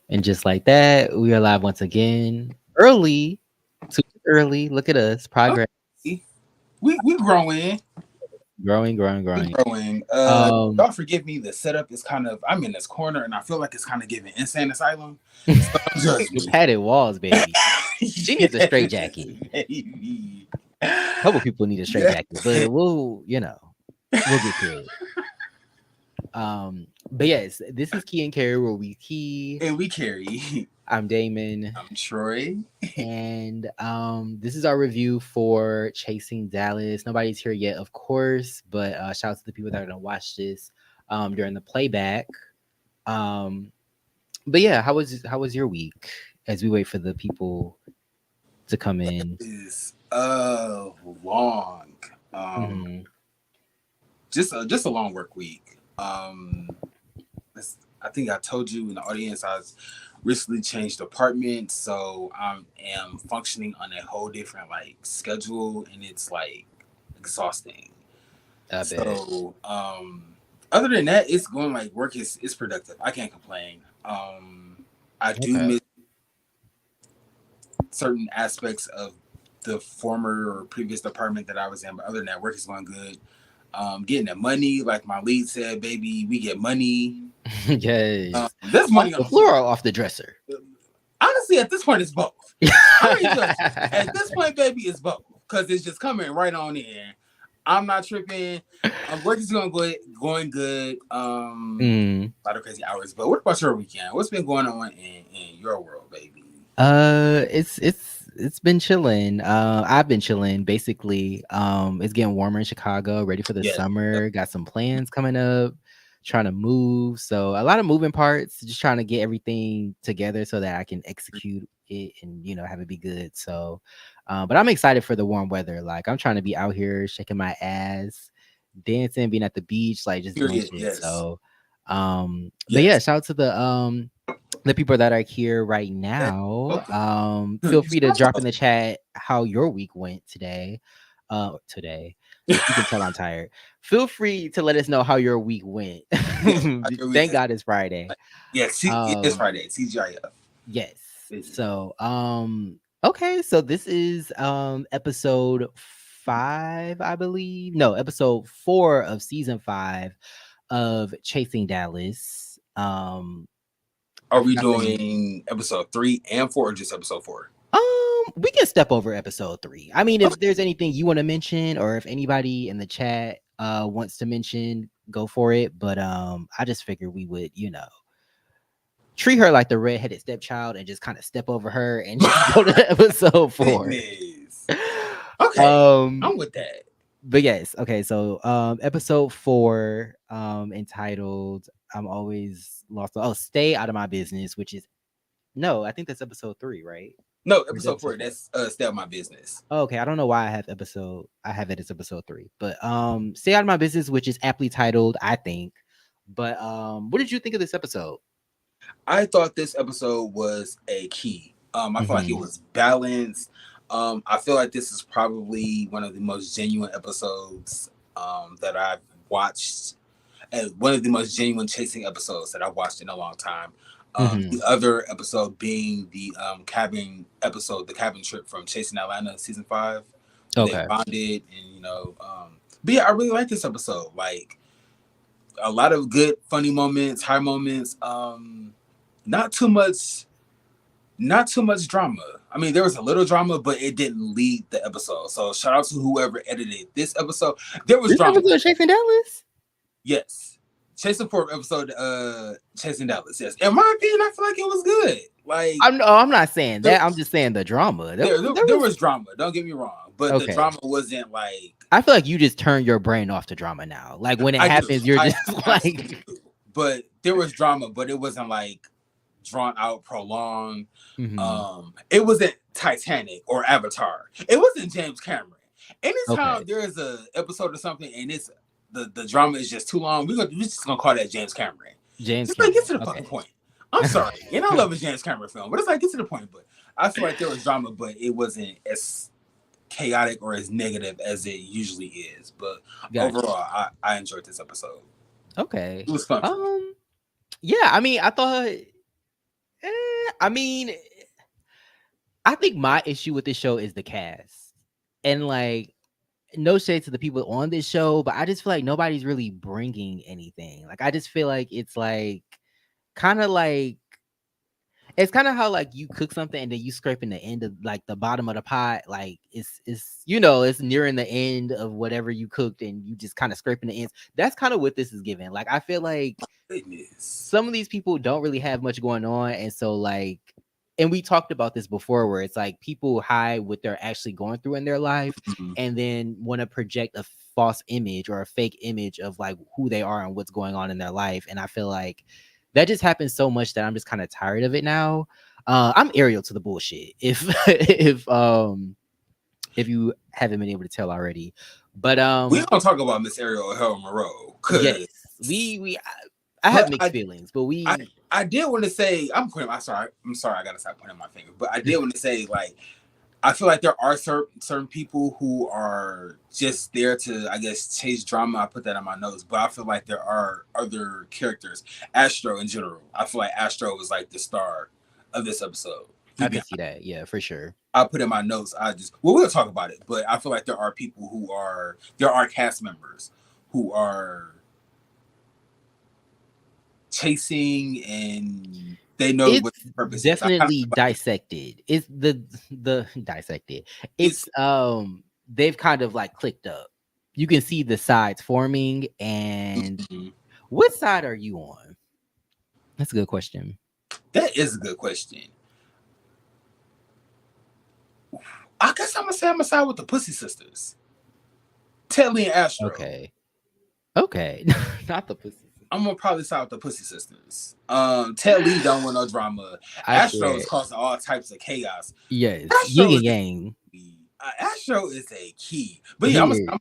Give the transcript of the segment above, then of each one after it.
And just like that, we are live once again. Early, too early. Look at us, progress, Okay. We growing. growing, growing, We growing. growing. Um, Y'all forgive me. The setup is kind of. I'm in this corner, and I feel like it's kind of giving insane asylum. So don't judge me. padded walls, baby. She needs a straight Yes, jacket. baby. A couple people need a straight Yeah. jacket, but we'll get to it. But yes, this is Key and Carry where we key. And we carry. I'm Damon. I'm Troy. And this is our review for Chasing Dallas. Nobody's here yet, of course, but shout out to the people that are gonna watch this during the playback. Um, but yeah, how was your week as we wait for the people to come in? Is long. Um, Mhm. just a long work week. I think I told you in the audience I was recently changed apartment, so I am functioning on a whole different like schedule, and it's like exhausting. I bet. So other than that, it's going like work is productive. I can't complain. I do Okay. miss certain aspects of the former or previous department that I was in, but other than that, work is going good. Getting the money, like my lead said, baby, we get money. Yes. There's Off money on the the floor floor. or off the dresser? Honestly, at this point, it's both. I ain't judging. At this point, baby, it's both because it's just coming right on in. I'm not tripping. Work is going good. Mm. A lot of crazy hours. But what about your weekend? What's been going on in your world, baby? It's been chilling. I've been chilling basically. It's getting warmer in Chicago, ready for the Yes. summer. Got some plans coming up, trying to move. So a lot of moving parts, just trying to get everything together so that I can execute it and have it be good. So but I'm excited for the warm weather. Like I'm trying to be out here shaking my ass, dancing, being at the beach, like just doing Period. shit. Yes. So but yeah, Yes. shout out to the people that are here right Yes. now. Okay. Feel free to Shout drop in out. the chat how your week went today. Today. You can tell I'm tired. Feel free to let us know how your week went. Yes. Like your Thank weekend. God it's Friday. Yes. It is Um, Friday. TGIF. yes. Baby. So, okay, so this is episode 5, I believe. No, episode 4 of season 5 of Chasing Dallas. Are I we forgot the doing episode 3 and 4 or just episode 4? We can step over episode 3. I mean, if there's anything you want to mention, or if anybody in the chat wants to mention, go for it. But I just figured we would, treat her like the redheaded stepchild and just kind of step over her and just go to episode 4. Goodness. Okay. Um, I'm with that. but yes, okay, so episode 4, entitled I'm always lost. Oh, stay out of my business, which is no, I think that's episode 3, right? No, Or is episode episode 4. 4? That's stay out my business. Okay, I don't know why I have it as episode 3. But Stay Out of My Business, which is aptly titled, I think. But what did you think of this episode? I thought this episode was a key. I feel like it Hmm. was balanced. I feel like this is probably one of the most genuine episodes that I've watched, and one of the most genuine chasing episodes that I've watched in a long time. Hmm. The other episode being the cabin episode, the cabin trip from Chasing Atlanta season 5, when they Okay. bonded, and but yeah, I really like this episode. Like a lot of good, funny moments, high moments. Not too much, not too much drama. I mean, there was a little drama, but it didn't lead the episode. So shout out to whoever edited this episode. There was This drama. episode of Chasing Dallas? Yes. Chasing for episode Chasing Dallas. Yes. In my opinion, I feel like it was good. Like I'm not saying there, that. I'm just saying the drama. There there was was drama. Don't get me wrong, but the okay. drama wasn't like I feel like you just turn your brain off to drama now. Like when it I do. happens, you're I just absolutely like do. But there was drama, but it wasn't like drawn out, prolonged. Mhm. It wasn't Titanic or Avatar. It wasn't James Cameron. Okay. Anytime there is a episode or something and it's the drama is just too long, we're just gonna call that James Cameron. James Just like get to Cameron. the fucking Okay. point. I'm sorry, and I love a James Cameron film, but it's like get to the point. But I feel like there was drama, but it wasn't as chaotic or as negative as it usually is. But Gotcha. overall, I enjoyed this episode. Okay. It was fun for me. Um Yeah, I mean, I thought. I mean, I think my issue with this show is the cast, and like, no shade to the people on this show, but I just feel like nobody's really bringing anything. Like, I just feel like it's like kind of like it's kind of how like you cook something and then you scraping the end of like the bottom of the pot, like it's it's nearing the end of whatever you cooked and you just kind of scraping the ends. That's kind of what this is giving. Like, I feel like Goodness. some of these people don't really have much going on, and so like, and we talked about this before, where it's like people hide what they're actually going through in their life, Mhm. and then want to project a false image or a fake image of like who they are and what's going on in their life. And I feel like that just happens so much that I'm just kind of tired of it now. I'm Ariel to the bullshit. If you haven't been able to tell already, but We don't talk about Miss Ariel Hell Moreau, yes, cause I have but mixed feelings, but I we I did want to say I'm sorry I gotta stop pointing my finger, but I did want to say like I feel like there are certain people who are just there to, I guess, chase drama. I put that on my notes, but I feel like there are other characters. Astro in general, I feel like Astro was like the star of this episode. I could see that. Yeah, for sure. I put in my notes. We'll talk about it, but I feel like there are cast members who are chasing and they know It's what the purpose is. I kind definitely of like dissected. It's the dissected. it's It's they've kind of like clicked up. You can see the sides forming, and mhm. what side are you on? That's a good question. That is a good question. I guess I'm gonna side with the Pussy Sisters, Telly and Astro. Okay. Okay. Not the pussy. I'm gonna probably side with the Pussy Sisters. Ted Lee don't want no drama. I Astro is can't. causing all types of chaos. Yes. Yin Astro and is yang. Astro is a key. But yeah, He I'm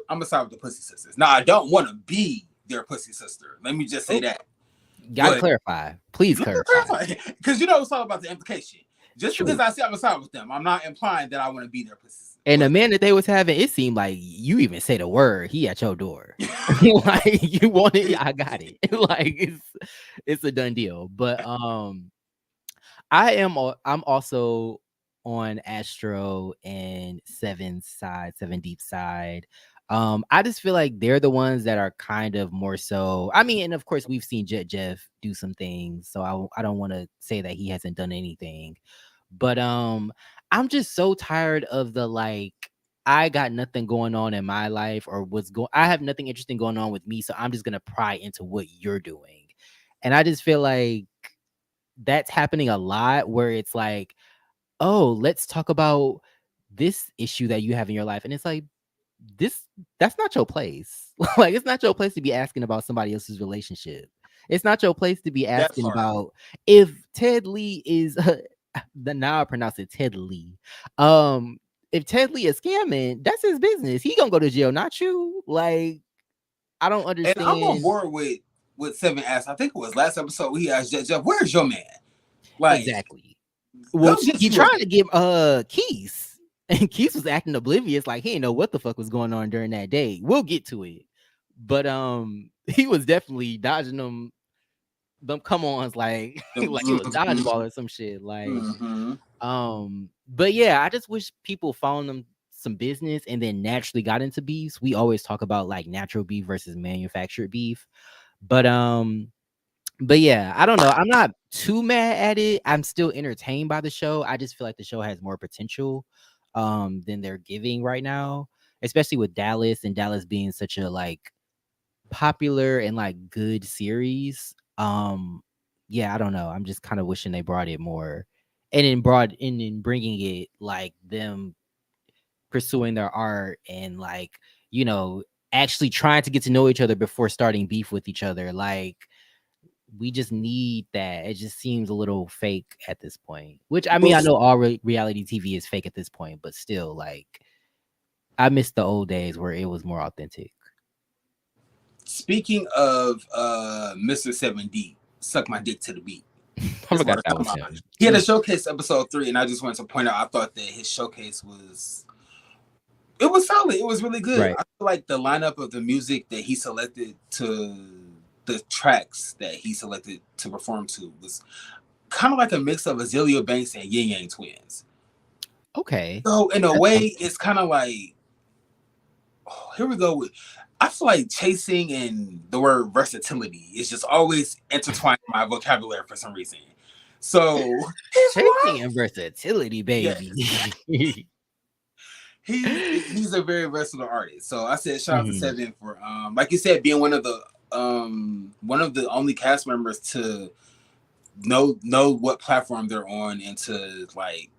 gonna side with the Pussy Sisters. Now I don't want to be their pussy sister. Let me just say oh, that. gotta But clarify. Please let me clarify. clarify, because it's all about the implication. Just because True. I say I'm gonna side with them, I'm not implying that I want to be their pussy. And the man that they was having, it seemed like you even say the word, he at your door. Like, you want it, I got it. Like, it's a done deal. But I'm also on Astro and Seven Deep side. I just feel like they're the ones that are kind of more so. I mean, and of course we've seen Jet Jeff do some things, so I don't want to say that he hasn't done anything. But I'm just so tired of the like, I got nothing going on in my life, or I have nothing interesting going on with me, so I'm just gonna pry into what you're doing. And I just feel like that's happening a lot, where it's like, oh, let's talk about this issue that you have in your life. And it's like, this that's not your place. Like, it's not your place to be asking about somebody else's relationship. It's not your place to be That asking part. about if Ted Lee is the now I pronounce it Ted Lee. Um, if Ted Lee is scamming, that's his business. He gonna go to jail, not you. Like, I don't And I'm on understand. board with Seven Ass. I think it was last episode we asked Jeff, "Where's your man? Like, Exactly. Well, go get he you a tried to give Keith, and Keith was acting oblivious, like he didn't know what the fuck was going on during that day. We'll get to it, but he was definitely dodging them come ons like like it was man." dodgeball or some shit. Like, Mm-hmm. but yeah, I just wish people found them some business and then naturally got into beefs. We always talk about like natural beef versus manufactured beef, but yeah, I don't know. I'm not too mad at it. I'm still entertained by the show. I just feel like the show has more potential than they're giving right now, especially with Dallas, and Dallas being such a like popular and like good series. Yeah, I don't know. I'm just kind of wishing they brought it more, and in bringing it like them pursuing their art and like, you know, actually trying to get to know each other before starting beef with each other. Like, we just need that. It just seems a little fake at this point. Which, I mean, I Well, know all reality TV is fake at this point, but still, like, I miss the old days where it was more authentic. speaking of Mr. 7D, suck my dick to the beat. I This forgot what I'm that talking was about. him. He had a Mm. showcase episode 3, and I just wanted to point out I thought that his showcase was solid. It was really good. Right. I feel like the lineup of the music that he selected to the tracks that he selected to perform to was kind of like a mix of Azealia Banks and Yin Yang Twins. Okay. So in a way, it's kind of like, oh, here we go. I feel like chasing and the word versatility is just always intertwined in my vocabulary for some reason. So Chasing and versatility, baby. Yes. he's a very versatile artist. So I said shout out to Seven for like you said, being one of the only cast members to know what platform they're on and to like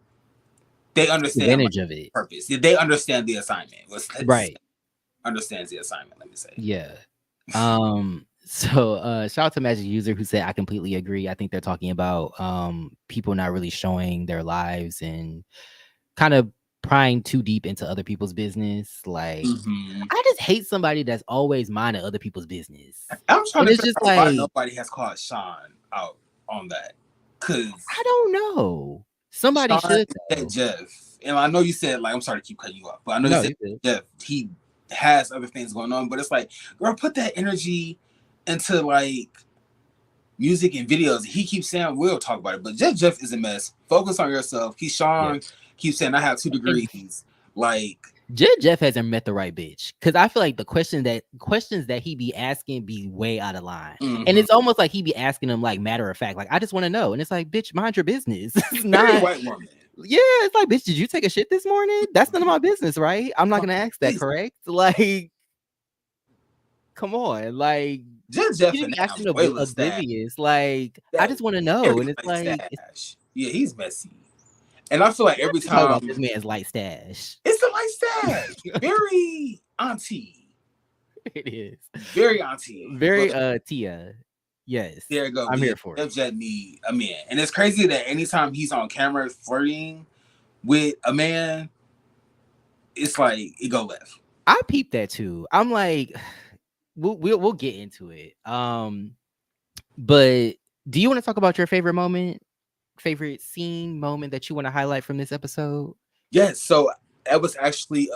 they understand advantage of it. Purpose. They understand the assignment. Right. Understands the assignment, let me say. Yeah. So shout out to Magic User who said I completely agree. I think they're talking about people not really showing their lives and kind of prying too deep into other people's business. Like I just hate somebody that's always minding other people's business. I'm trying to figure out why nobody has called Sean out on that. Cause I don't know. Somebody Sean should said Jeff. And I know you said, like, I'm sorry to keep cutting you off, but I know you said Jeff, he has other things going on, but it's like, girl, put that energy into like music and videos. He keeps saying we'll talk about it, but Jeff is a mess. Focus on yourself. Sean keeps saying I have 2 degrees. Like Jeff hasn't met the right bitch, because I feel like the questions that he be asking be way out of line, and it's almost like he be asking them like matter of fact, like I just want to know, and it's like, bitch, mind your business. It's not white woman. Yeah, it's like, bitch, did you take a shit this morning? That's none of my business, right? I'm not gonna ask that, correct? Like, come on, like, Jeff you be asking oblivious. Like, I just want to know, and it's like, yeah, he's messy, and I feel like every time about this man's light stash, it's a light stash, very auntie. It is very auntie, very Tia. Yes, there you go. I'm here for it. Jeff need a man, and it's crazy that anytime he's on camera flirting with a man, it's like it go left. I peeped that too. I'm like, we'll get into it. But do you want to talk about your favorite scene moment that you want to highlight from this episode? Yes. So that was actually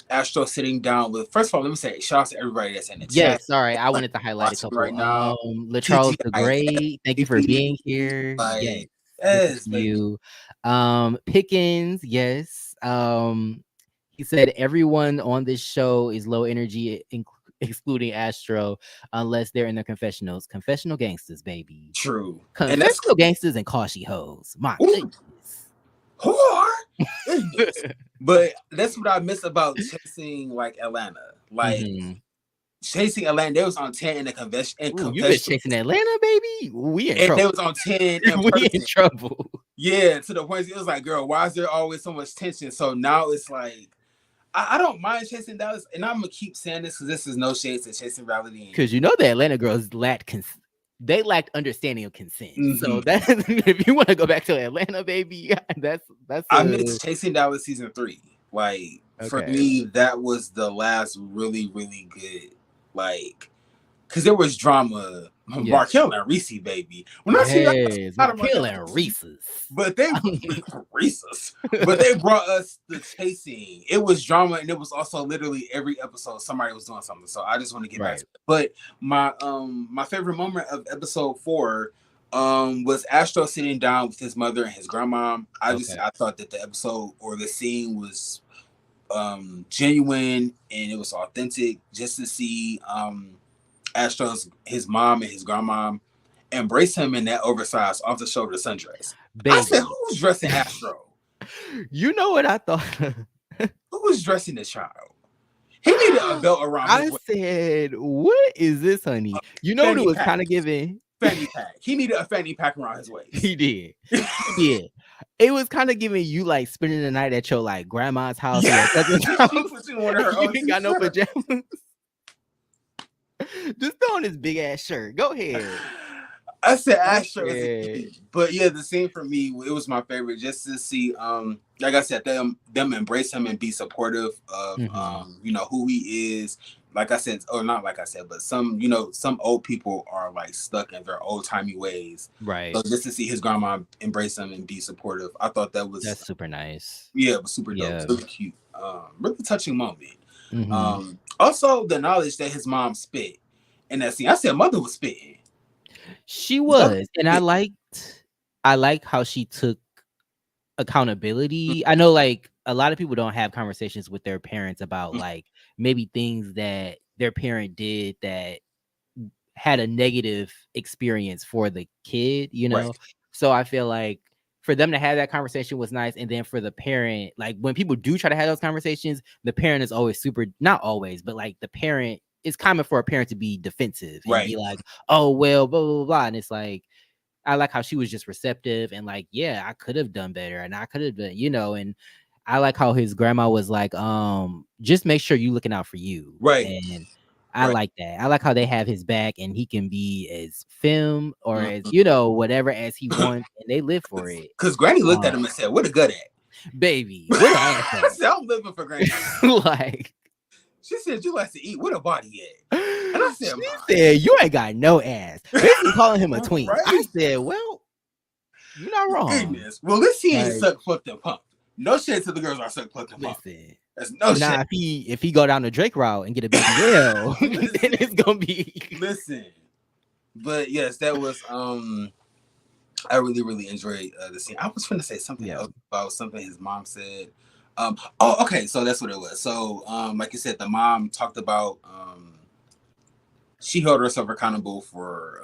Astro sitting down with. First of all, let me say shout out to everybody that's in the chat. Yes, sorry, I wanted to highlight it right now. LaCharles the Great, thank you for being here. Yes, you. Pickens, yes. He said everyone on this show is low energy, excluding Astro, unless they're in their confessionals. Confessional gangsters, baby. True. Confessional gangsters and caution hoes. My goodness. Who are? But that's what I miss about chasing like Atlanta. Like chasing Atlanta, they was on 10 in the convention. You been chasing Atlanta, baby? We in trouble. They was on 10 we in trouble. Yeah, to the point it was like, girl, why is there always so much tension? So now it's like I don't mind chasing Dallas, and I'm gonna keep saying this because this is no shade to chasing reality. Because you know the Atlanta girls lacked understanding of consent. So that if you want to go back to Atlanta, baby, that's. I miss Chasing Dallas season 3. Like for me, that was the last really really good. Like because there was drama. Markel and Reese, baby. When I see that, Markel and Reese's. But they Reese's. But they brought us the chasing. It was drama, and it was also literally every episode somebody was doing something. So I just want to get back to it. But my favorite moment of episode 4 was Astro sitting down with his mother and his grandma. I thought that the episode or the scene was genuine and it was authentic just to see Astro's his mom and his grandma embrace him in that oversized off the shoulder sundress. Baby. I said, who's dressing Astro? You know what I thought? Who was dressing this child? He needed a belt around his waist. I said, what is this, honey? You know what it was kind of giving? Fanny pack. He needed a fanny pack around his waist. He did. He did. It was kind of giving you like spending the night at your like grandma's house. Yeah. You ain't got no pajamas. Just throw on his big ass shirt. Go ahead. I said Astro, but yeah, the scene for me, it was my favorite just to see, like I said, them embrace him and be supportive of, who he is. Like I said, or not like I said, but some old people are like stuck in their old timey ways. Right. So just to see his grandma embrace him and be supportive, I thought that's super nice. Yeah, it was super dope. Yeah. Really cute. Really touching moment. Also the knowledge that his mom spit. in that scene. I said mother was spitting. She Mother was, and was I like how she took spitting. accountability. I know like a lot of people don't have conversations with their parents about like maybe things that their parent did that had a negative experience for the kid, you Right, know? So I feel like for them to have that conversation was nice. And then for the parent, like when people do try to have those conversations, the parent is always super, not always, but like the parent, it's common for a parent to be defensive and right, be like, oh, well, blah, blah, blah, blah. And it's like, I like how she was just receptive and like, yeah, I could have done better and I could have been, you know, and I like how his grandma was like, just make sure you looking out for you. right, And I right. like that. I like how they have his back and he can be as femme or as, Mhm. you know, whatever as he wants and they live for it. Cause Granny looked at Um, him and said, "What a good at." baby, what an ass I said, "I'm living for Granny." at? Like She said, "You like to eat. What a body at." And I she said, "My said, you ain't got no ass. Basically calling him a twink. I right said, well, you're not wrong. goodness." Well, this scene is Like, suck, fucked, and pumped. No shade to the girls are suck, fucked, and pumped. listen. That's no shade. Nah, if he go down the Drake route and get a BBL, then it's gonna be Listen. But yes, that was I really, really enjoyed the scene. I was going to say something yeah. else about something his mom said. Oh, okay, so that's what it was. So, like you said, the mom talked about she held herself accountable for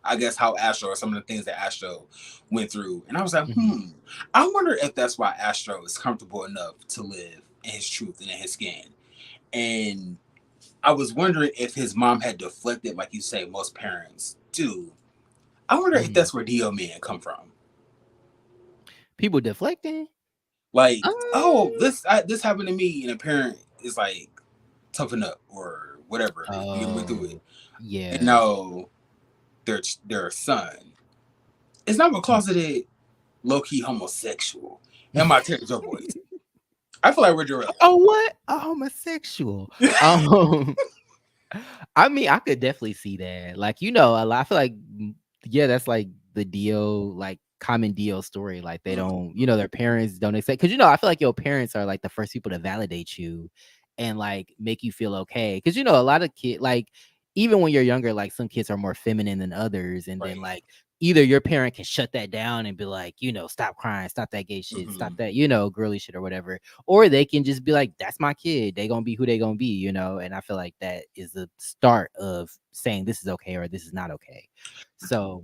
I guess how Astro or some of the things that Astro went through. And I was like, Mhm. I wonder if that's why Astro is comfortable enough to live in his truth and in his skin. And I was wondering if his mom had deflected, like you say, most parents do. I wonder if Mhm. that's where Dio Man come from. People deflecting. Like, Um, oh, this happened to me, and a parent is like, toughen up or whatever. They went through it, oh, and yeah. now their son is not a closeted, low key homosexual. Am I tearing your voice? I feel like we're Jarrell. Oh, what? A homosexual. Um, I mean, I could definitely see that. Like, you know, a lot. I feel like, yeah, that's like the deal, like common deal story. Like, they don't, you know, their parents don't accept. Because, you know, I feel like your parents are like the first people to validate you and like make you feel okay. Because, you know, a lot of kids, like, even when you're younger, like some kids are more feminine than others. And then, Right. like, either your parent can shut that down and be like, you know, stop crying, stop that gay shit, stop Mm-hmm. that, you know, girly shit or whatever, or they can just be like, that's my kid, they gonna be who they gonna be, you know. And I feel like that is the start of saying this is okay or this is not okay. So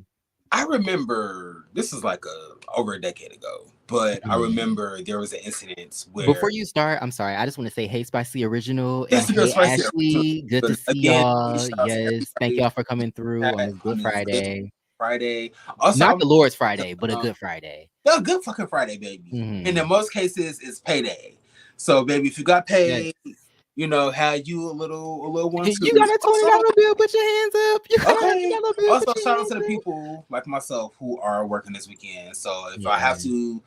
I remember this is like over a decade ago, but I mhm. remember there was an incident Before where you start, I'm sorry, I just want to say hey Spicy Original and this girl hey spicy. Ashley, good to But see again, big y'all. shout out to Yes, thank everybody y'all for coming through on that this on Good this good Friday. Friday. Also, I Not want the Lord's to Friday, but a Good Friday. a good fucking Friday, baby. And in Hmm. most cases, it's payday. So, baby, if you got Yes. paid, you know, had you a little one You too. got a Also, $20 bill, put your hands up. You got a okay. $100 bill, Also, put your shout out hands to the up. people like myself who are working this weekend. So, if I have Yeah. to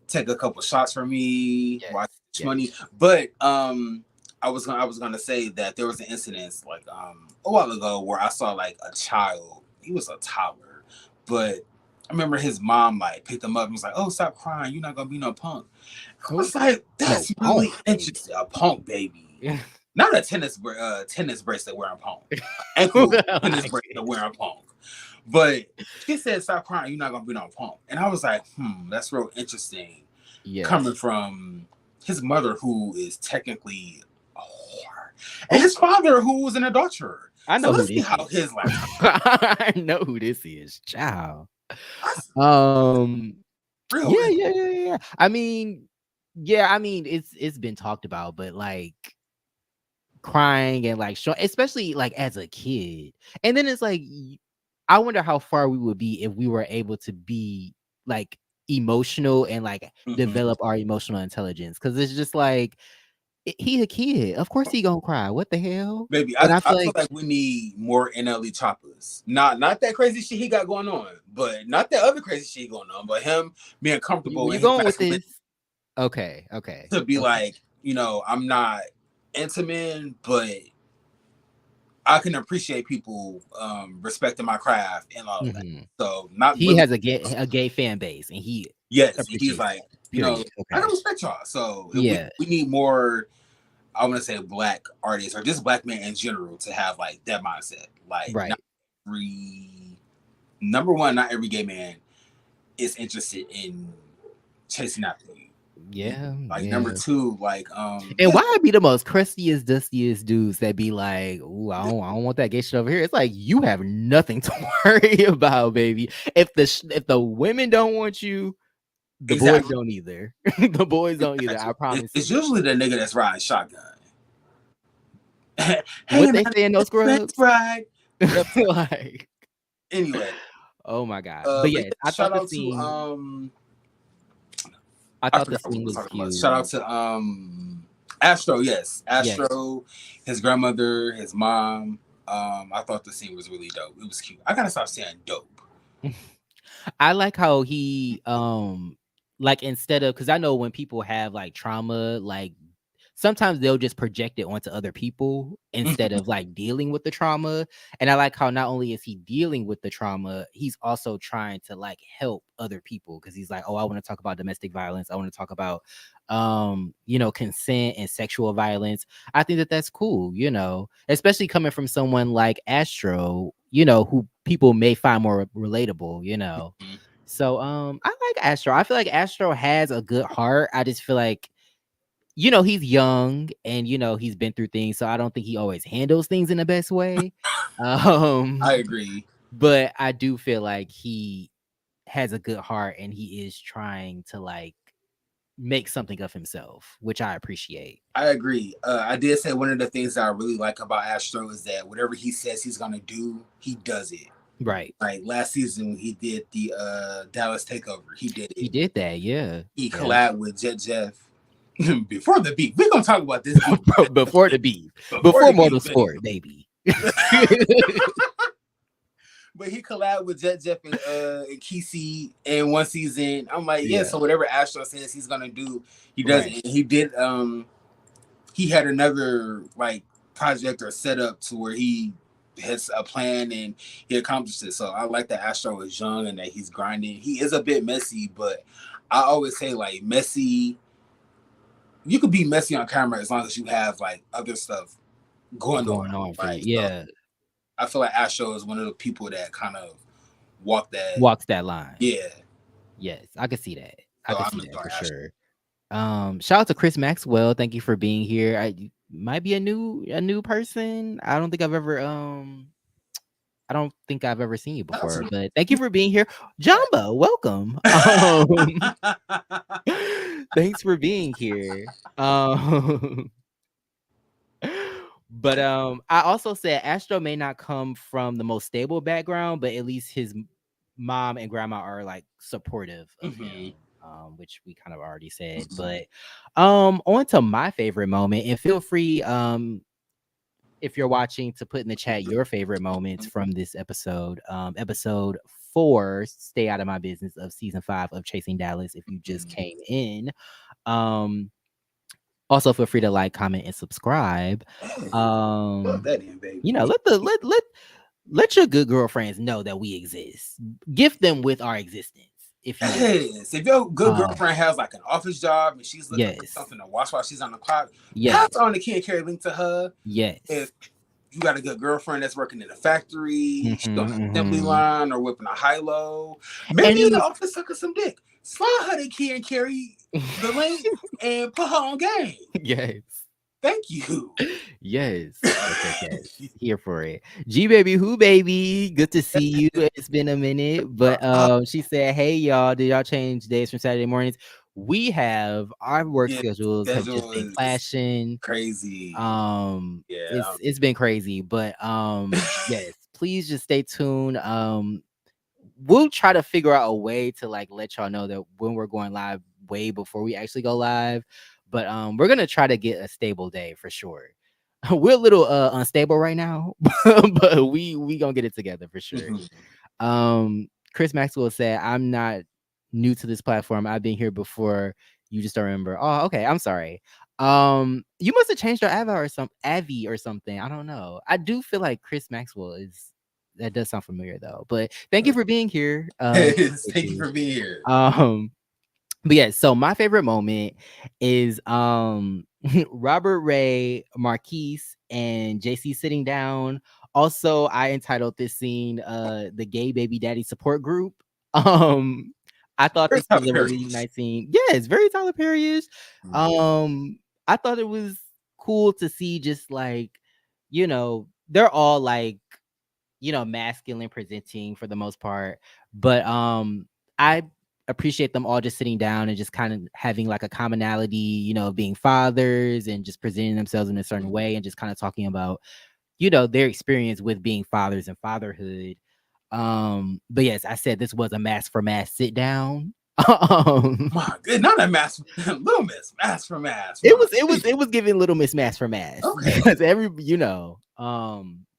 take a couple shots for me, Yes. watch Yes. money. But I was gonna say that there was an incident like a while ago where I saw like a child. He was a toddler, but I remember his mom like picked him up and was like, "Oh, stop crying. You're not gonna be no punk." I Oh, was like, no, "That's punk, really baby. interesting. A punk baby, Yeah. not a tennis bracelet wearing punk, ankle tennis Like bracelet it. wearing punk." But she said, "Stop crying. You're not gonna be no punk." And I was like, that's real interesting coming Yes. from his mother, who is technically a whore, and Oh, his father, who was an adulterer. I So know who let's see this how is. his lifetime. I know who this is, child. That's Um, real. yeah. I mean, yeah, I mean, it's been talked about, but like crying and like especially like as a kid, and then it's like I wonder how far we would be if we were able to be like emotional and like Mm-hmm. develop our emotional intelligence, because it's just like he a kid, of course he gonna cry. What the hell? Baby, And I, I I feel feel like like we need more NLE choppers. Not that crazy shit he got going on, but not that other crazy shit going on, but him being comfortable where you in his going with masculinity this? Okay. to be like, I'm not into men, but I can appreciate people respecting my craft and all of that. Mhm. So not He really. has a gay fan base, and he Yes, he's appreciates like, that. Period. I can Okay. respect y'all. So if we Yeah. we need more. I want to say black artists or just black men in general to have like that mindset. Like not Right. every number one, not every gay man is interested in chasing after you. Yeah, Like number yeah. two, like And yeah, why be the most crustiest, dustiest dudes that be like, "Ooh, I don't want that gay shit over here." It's like you have nothing to worry about, baby. If the women don't want you, the boys exactly. don't either. The boys don't either. I Exactly. promise It's you. usually the nigga that's riding shotgun. Hey What man, they say in those let's scrubs? ride. Yep. Like, Anyway, oh my god. But but yes, yeah, shout out to I I thought the forgot what we scene were was talking about. cute. Shout out to Astro, yes. Yes. Astro, his grandmother, his mom. I thought the scene was really dope. It was cute. I gotta stop saying dope. I like how he like instead of, because I know when people have like trauma, like sometimes they'll just project it onto other people instead of like dealing with the trauma. And I like how not only is he dealing with the trauma, he's also trying to like help other people, because he's like, oh, I want to talk about domestic violence. I want to talk about consent and sexual violence. I think that that's cool, especially coming from someone like Astro, who people may find more relatable, so I like Astro. I feel like Astro has a good heart. I just feel like, he's young and he's been through things, so I don't think he always handles things in the best way. I Um, agree. but I do feel like he has a good heart and he is trying to like make something of himself, which I appreciate. I agree. I did say one of the things that I really like about Astro is that whatever he says he's gonna do, he does it. Right. Like last season when he did the Dallas takeover, he did He it. did that, yeah. He Yeah. collabed with Jet Jeff. Before the beef, we're gonna talk about this beef Before the beef. before Before the beef, Mortal Sport, baby. but he collabed with Jet Jeff and Kesey in one season. I'm like, yeah. Yeah. So whatever Astro says he's gonna do, he does Right. it. And he did. He had another like project or setup to where he has a plan and he accomplished it. So I like that Astro is young and that he's grinding. He is a bit messy, but I always say like messy. You could be messy on camera as long as you have like other stuff going on. Going on for you. Right. So Yeah. I feel like Astro is one of the people that kind of walk that. Walks that line. Yeah. Yes, I could see that. I So could I'm see gonna that go for Astro. sure. Shout out to Chris Maxwell. Thank you for being here. I might be a new person. I don't think I've ever seen you before, but thank you for being here. Jumbo, welcome. Thanks for being here. But I also said Astro may not come from the most stable background, but at least his mom and grandma are like supportive of him, which we kind of already said. But on to my favorite moment, and feel free if you're watching to put in the chat your favorite moments from this episode. Episode 4, Stay Out of My Business, of season 5 of Chasing Dallas, if you just came in. Also feel free to like, comment, and subscribe. That in, baby. Let your good girlfriends know that we exist. Gift them with our existence, if you will. Yes. If your good girlfriend has like an office job and she's looking for Yes. something to watch while she's on the clock, Yes. pass on the Kid Carry link to her. Yes. If you got a good girlfriend that's working in a factory, she's on an assembly line or whipping a high-low, maybe in the office sucking some dick. Slide her the Kid Carry the link and put her on game. Yes. Thank you. Yes. Yes. Here for it. G baby, who baby? Good to see you. It's been a minute. But she said, hey y'all, did y'all change days from Saturday mornings? We have. Our work schedules have just been clashing. Crazy. It's been crazy. But yes, please just stay tuned. We'll try to figure out a way to like let y'all know that when we're going live way before we actually go live. But we're gonna try to get a stable day for sure. We're a little unstable right now, but we gonna get it together for sure. Chris Maxwell said, I'm not new to this platform. I've been here before. You just don't remember. Oh, okay. I'm sorry. You must have changed your Avi or something. I don't know. I do feel like Chris Maxwell is, that does sound familiar though. But thank you for being here. Thank you for being here. But yeah, so my favorite moment is Robert Ray, Marquise, and JC sitting down. Also, I entitled this scene the gay baby daddy support group. Um I thought Very this was Tyler a Perry. really nice scene. Yeah, it's very Tyler Perry-ish. I thought it was cool to see just like, they're all like, masculine presenting for the most part. But I appreciate them all just sitting down and just kind of having like a commonality, of being fathers and just presenting themselves in a certain way and just kind of talking about, their experience with being fathers and fatherhood. But yes, I said this was a mask for mask sit down. um My good, not a mass, Little Miss, Mass for Mass. It My was it was goodness. it was giving Little Miss Mask for Mask Okay. because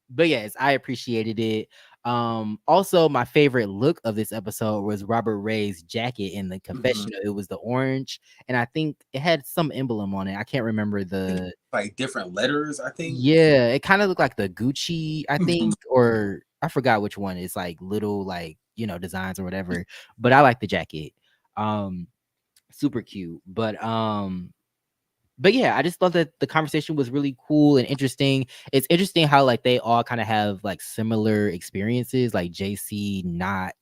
but yes, I appreciated it. Also my favorite look of this episode was Robert Ray's jacket in the Mm-hmm. confessional. It was the orange, and I think it had some emblem on it. I can't remember I think the like different letters. I think. yeah, it kind of looked like the Gucci, I Mm-hmm. think, or I forgot which one. It's like little like, designs or whatever. But I like the jacket. Um Super cute. But yeah, I just thought that the conversation was really cool and interesting. It's interesting how like they all kind of have like similar experiences. Like JC not,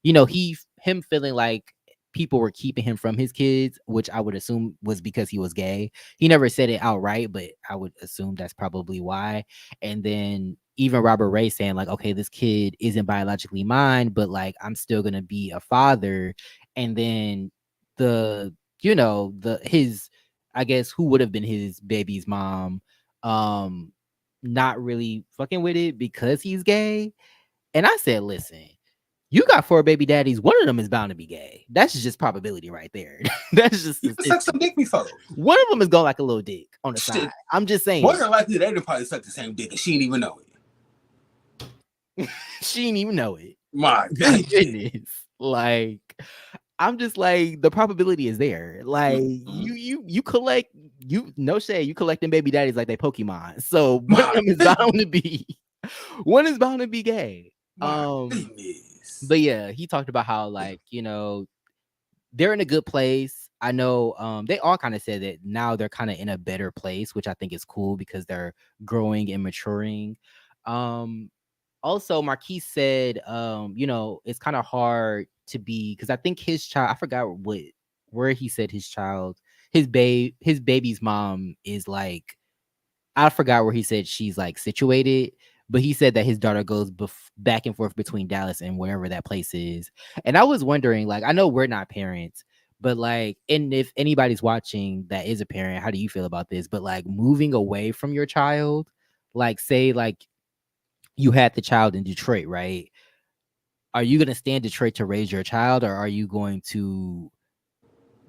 him feeling like people were keeping him from his kids, which I would assume was because he was gay. He never said it outright, but I would assume that's probably why. And then even Robert Ray saying like, okay, this kid isn't biologically mine, but like I'm still gonna be a father. And then the the his I guess who would have been his baby's mom, um, not really fucking with it because he's gay. And I said, listen, you got four baby daddies. One of them is bound to be gay. That's just probability right there. That's just You can suck some statistics. dick before. One of them is going like a little dick on the side. Shit. I'm just More saying. than likely, they didn't probably suck the same dick, and she didn't even know it. She didn't even know it. My My goodness. goodness. Like, I'm just like the probability is there. Like Mhm. you collect no shade, you collecting baby daddies like they Pokemon. So one of My them is goodness. bound to be one is bound to be gay. My goodness. But yeah, he talked about how like, they're in a good place. I know they all kind of said that now they're kind of in a better place, which I think is cool because they're growing and maturing. Um Also Marquise said it's kind of hard to be because I think his child, I forgot where he said his child, his baby's mom is like, I forgot where he said she's like situated, but he said that his daughter goes back and forth between Dallas and wherever that place is. And I was wondering, like, I know we're not parents, but like, and if anybody's watching that is a parent, how do you feel about this? But like moving away from your child, like say like you had the child in Detroit, right? Are you going to stay in Detroit to raise your child, or are you going to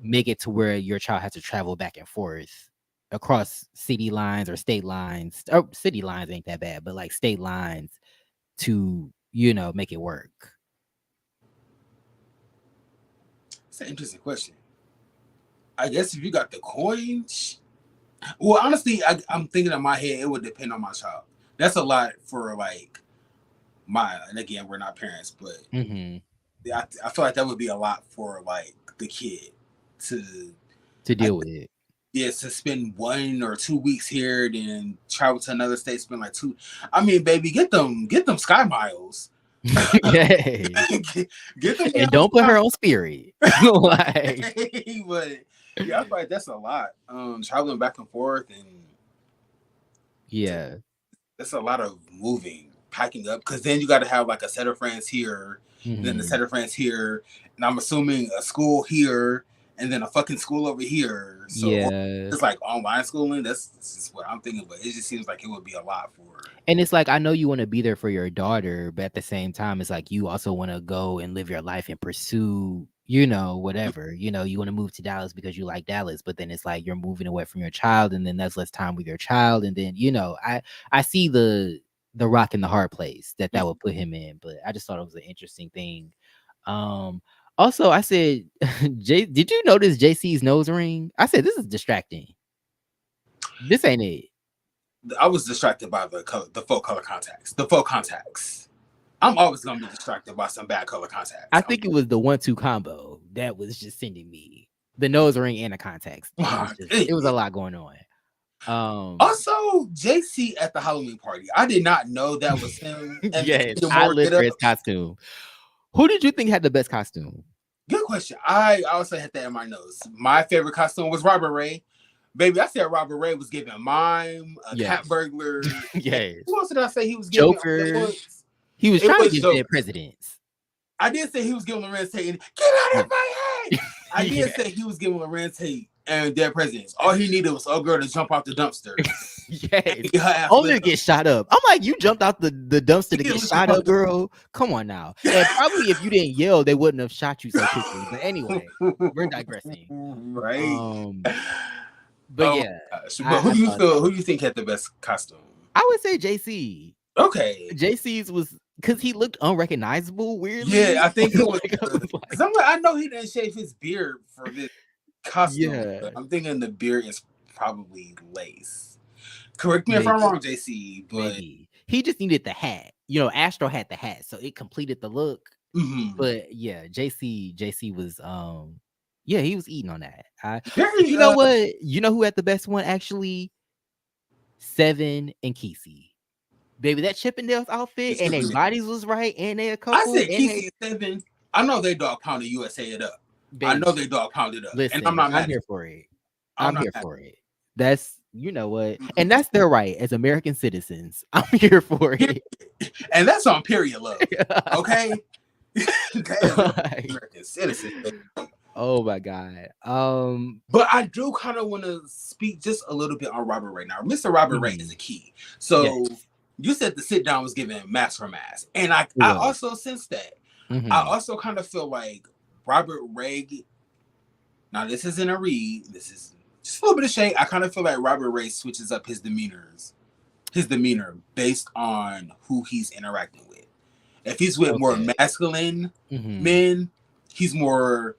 make it to where your child has to travel back and forth across city lines or state lines? Or city lines ain't that bad, but like state lines to, make it work. It's an interesting question. I guess if you got the coins, well, honestly, I'm thinking in my head it would depend on my child. That's a lot for like my. And again, we're not parents, but Mm-hmm. I feel like that would be a lot for like the kid to. To I deal with it. Yeah, to spend 1 or 2 weeks here, then travel to another state, spend like two. I mean, baby, get them sky miles. Yes. Get them And damn don't put sky. her on Spirit. Like, But yeah, I feel like that's a lot. Traveling back and forth, and yeah. that's a lot of moving, packing up. Because then you got to have like a set of friends here, and then the Mm-hmm. set of friends here, and I'm assuming a school here, and then a fucking school over here. So or Yeah. it's like online schooling. That's just what I'm thinking. But it just seems like it would be a lot for. And it's like, I know you want to be there for your daughter, but at the same time, it's like you also want to go and live your life and pursue, whatever. You want to move to Dallas because you like Dallas, but then it's like you're moving away from your child, and then that's less time with your child. And then, I see the rock in the hard place that would put him in, but I just thought it was an interesting thing. Um, Also, I said, did you notice JC's nose ring? I said, this is distracting. This ain't it. I was distracted by the color, the full color contacts, the full contacts. I'm always gonna be distracted by some bad color I contacts. think it was the 1-2 combo that was just sending me. the nose ring and the contacts. It was a lot going on. Also, JC at the Halloween party. I did not know that was him. And Yes, the I more lived get for up. his costume. Who did you think had the best costume? Good question. I also had that in my notes. My favorite costume was Robert Ray. Baby, I said Robert Ray was giving mime, a cat Yes. burglar. Yes. Who else did I say he was giving? Joker. He was It trying to was give Joker. dead presidents. I did say he was giving Lorenz Tate. Get out Yeah. of my head! I did Yeah. say he was giving Lorenz Tate and dead presidents. All he needed was a girl to jump off the dumpster. Yes. Only to get shot up. I'm like, you jumped out the dumpster to get shot up, girl. Come on now. And probably if you didn't yell, they wouldn't have shot you so quickly. But anyway, we're digressing. Right. But yeah. But who do you feel? Who do you think had the best costume? I would say JC. Okay. JC's was because he looked unrecognizable weirdly. Yeah, I think it was. Like, I know he didn't shave his beard for this costume. Yeah. But I'm thinking the beard is probably lace. Correct me if I'm wrong, JC. But maybe. He just needed the hat. Astro had the hat, so it completed the look. But yeah, JC was he was eating on that. You know what? You know who had the best one actually? Seven and Kesey. Baby, that Chippendales outfit and their bodies was right, and they a couple. I said Kesey and Seven. I know they dog pounded USA it up. Baby, I know they dog pounded up. Listen, and I'm not mad. I'm here for it. I'm here for it. That's what, and that's their right as American citizens. I'm here for it, and that's on period love. Okay, American citizens. Oh my god. But I do kind of want to speak just a little bit on Robert Ray. Now, Mr. Robert Ray is a key. So yes. You said the sit down was given mask for mask, and I also sense that. I also kind of feel like Robert Ray. Now, this isn't a read. This is just a little bit of shade. I kind of feel like Robert Ray switches up his demeanor based on who he's interacting with. If he's with more masculine men, he's more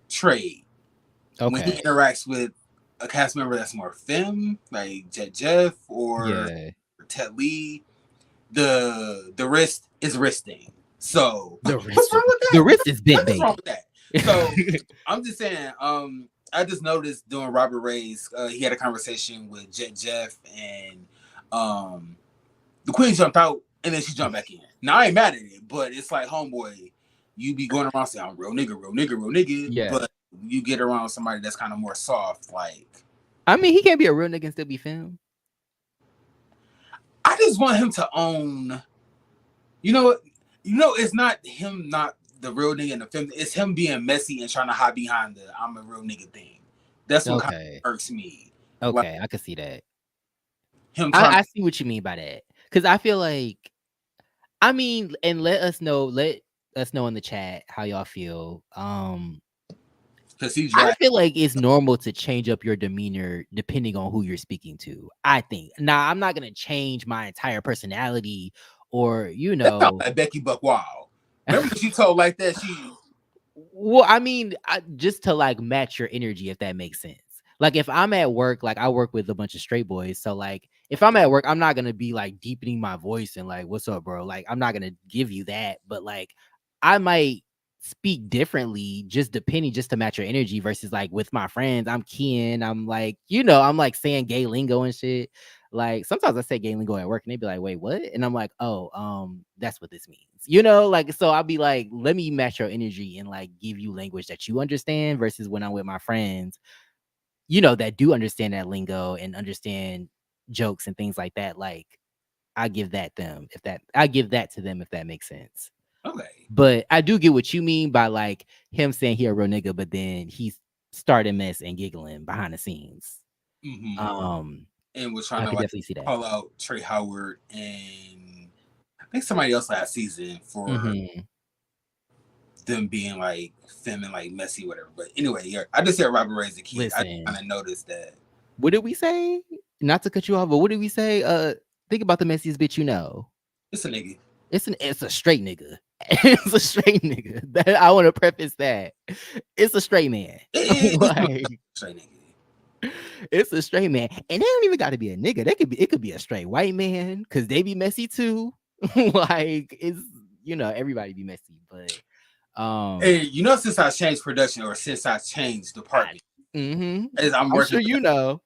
trade. When he interacts with a cast member that's more femme, like Jet Jeff or Ted Lee, the wrist is wristing. So what's wrong with that? The wrist is big, baby. What's wrong with that? So I'm just saying, I just noticed during Robert Ray's, he had a conversation with Jet Jeff, and the queen jumped out and then she jumped back in. Now I ain't mad at it, but it's like, homeboy, you be going around saying I'm real nigga. Yeah. But you get around somebody that's kind of more soft, like. I mean, he can't be a real nigga and still be femme. I just want him to own. You know what? It's not him, not the real nigga in the film. It's him being messy and trying to hide behind the "I'm a real nigga" thing. That's what kind of irks me. Okay, like, I can see that. I see what you mean by that, because I feel like, I mean, and let us know in the chat how y'all feel. I feel like it's normal to change up your demeanor depending on who you're speaking to. I think. Now, I'm not gonna change my entire personality, or like Becky Buck. Wow, remember when she told like that? Well, I mean, just to like match your energy, if that makes sense. Like if I'm at work, like I work with a bunch of straight boys, so like if I'm at work, I'm not gonna be like deepening my voice and like, "What's up, bro?" Like I'm not gonna give you that, but like I might speak differently just to match your energy versus like with my friends, I'm keying, I'm like, I'm like saying gay lingo and shit. Like sometimes I say gay lingo at work and they be like, wait, what? And I'm like, oh, that's what this means. Like, so I'll be like, let me match your energy and like give you language that you understand versus when I'm with my friends, that do understand that lingo and understand jokes and things like that. Like I give that to them if that makes sense. Okay. But I do get what you mean by like him saying he a real nigga, but then he's starting mess and giggling behind the scenes. And was trying to like call out Trey Howard and I think somebody else last season for them being like feminine, like messy, whatever. But anyway, I just said Robert Ray's the key. Listen, I kind of noticed that. What did we say? Not to cut you off, but what did we say? Think about the messiest bitch you know. It's a nigga. It's a straight nigga. It's a straight nigga. I want to preface that. It's a straight man. Like, straight nigga. It's a straight man. And they don't even got to be a nigga. It could be a straight white man because they be messy too. Like it's everybody be messy. But Um, And since I changed production or since I changed I, department, as I'm I'm working sure with you know.